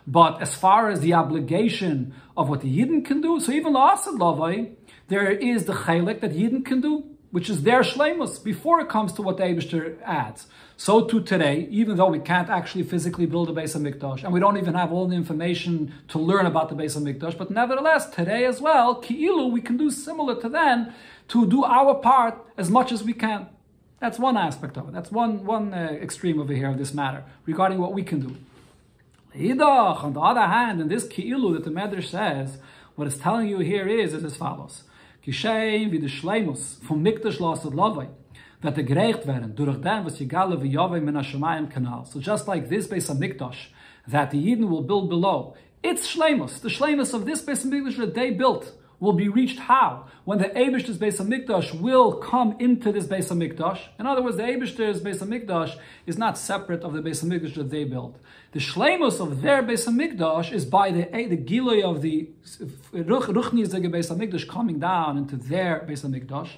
S1: But as far as the obligation of what the Yidden can do, so even Lasad Lavai, there is the Chelek that Yidden can do, which is their shleimus, before it comes to what the Eibishter adds. So too today, even though we can't actually physically build a Beis HaMikdash, and we don't even have all the information to learn about the Beis HaMikdash, but nevertheless, today as well, Ki'ilu, we can do similar to then, to do our part as much as we can. That's one aspect of it. That's one extreme over here of this matter, regarding what we can do. On the other hand, in this Ki'ilu that the Medrash says, What it's telling you here is as follows. Kishem wie de Shleimus vom Mikdash lasted Lavai, that the gerecht werden durch dem was Yigale v'Yavai min HaShamayim canal. So just like this Beis HaMikdash that the Yidden will build below, its Shleimus, the Shleimus of this Beis HaMikdash that they built, will be reached how? When the Eibishter's Beis HaMikdash will come into this Beis HaMikdash. In other words, the Eibishter's Beis HaMikdash is not separate of the Beis HaMikdash that they built. The Shleimus of their Beis HaMikdash is by the Gilui of the Ruchnizige Beis HaMikdash coming down into their Beis HaMikdash.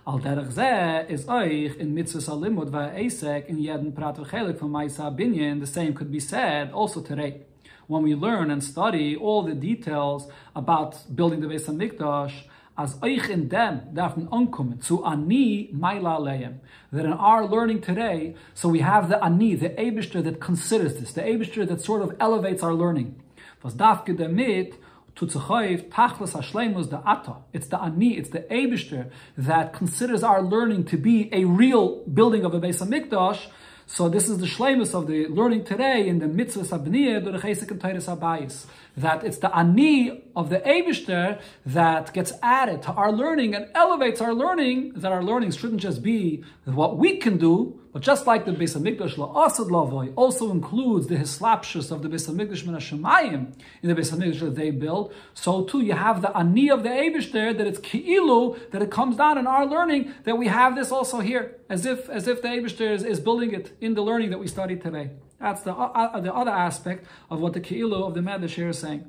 S1: Al derech zeh is euch in mitzvahs alimud va'esek in jeden prat v'chelik from Masei binyan. The same could be said also today. When we learn and study all the details about building the Beis HaMikdash, as euch in dem darfen ankommen zu ani maila aleim. That in our learning today, so we have the ani, the Eibishter that considers this, the Eibishter that sort of elevates our learning. Was dafke damit tachlis hashleimus the ata. It's the ani, it's the Eibishter that considers our learning to be a real building of a Beis HaMikdash. So this is the shleimus of the learning today in the mitzvahs abniyah durch Chesek and Teiras Habayis. That it's the ani of the Eibishter that gets added to our learning and elevates our learning, that our learning shouldn't just be what we can do, but just like the Beis HaMikdash la'asad lavoi also includes the hislapshus of the Beis HaMikdash min HaShamayim in the Beis HaMikdash that they build, so too you have the ani of the Eibishter, that it's ki'ilu, that it comes down in our learning, that we have this also here, as if the Eibishter is building it in the learning that we study today. That's the other aspect of what the ki'ilu of the Medrash here is saying.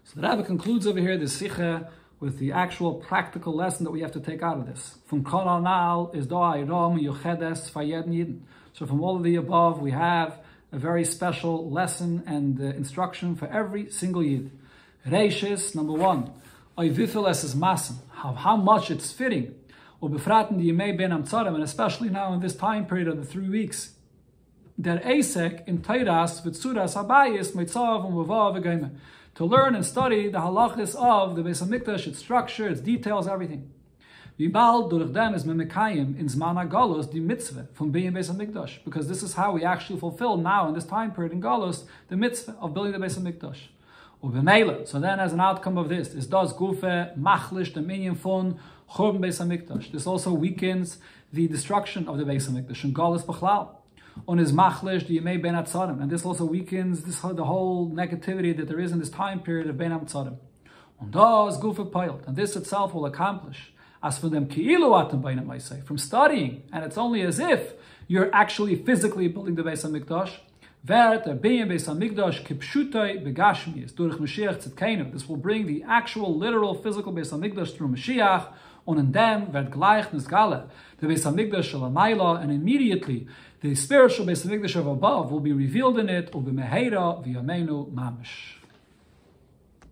S1: So the Rabbi concludes over here the Sikha with the actual practical lesson that we have to take out of this. From Kol Anal is Doa Iram Yochedes Fayed Yidin. So from all of the above, we have a very special lesson and instruction for every single Yid. Reishis, number one, Oivifil es is Masen, how much it's fitting. Ubefraten die Yemei Ben Hametzarim, and especially now in this time period of the 3 weeks, Der Eisek in Teiras V'tzuras Habayis Meitzav U'Mavav V'Geime, to learn and study the halachis of the Beis HaMikdash, its structure, its details, everything. V'bal durch dem is memekayim in Zman HaGalus the mitzvah from being Beis HaMikdash, because this is how we actually fulfill now in this time period in Galus the mitzvah of building the Beis HaMikdash. U'b'meila, so then as an outcome of this, is das gufe machlish the minion von Churban Beis HaMikdash. This also weakens the destruction of the Beis HaMikdash in Galus B'chlal. On his machlish the Yemei Ben Hametzarim, and this also weakens the whole negativity that there is in this time period of Ben Hametzarim. Und das gufe peilt, and this itself will accomplish as for them ki'ilu atem Bein Masei, from studying, and it's only as if you're actually physically building the Beis HaMikdash. Vert Bein Beis HaMikdash kipshutoi begashmius durch Mashiach tzidkeinu. This will bring the actual literal physical Beis HaMikdash through Mashiach. Und in dem wird gleich nisgale the Beis HaMikdash shel hamayla, and immediately the spiritual Beis HaMikdash of above will be revealed in it, u'b'meheira v'yameinu mamish.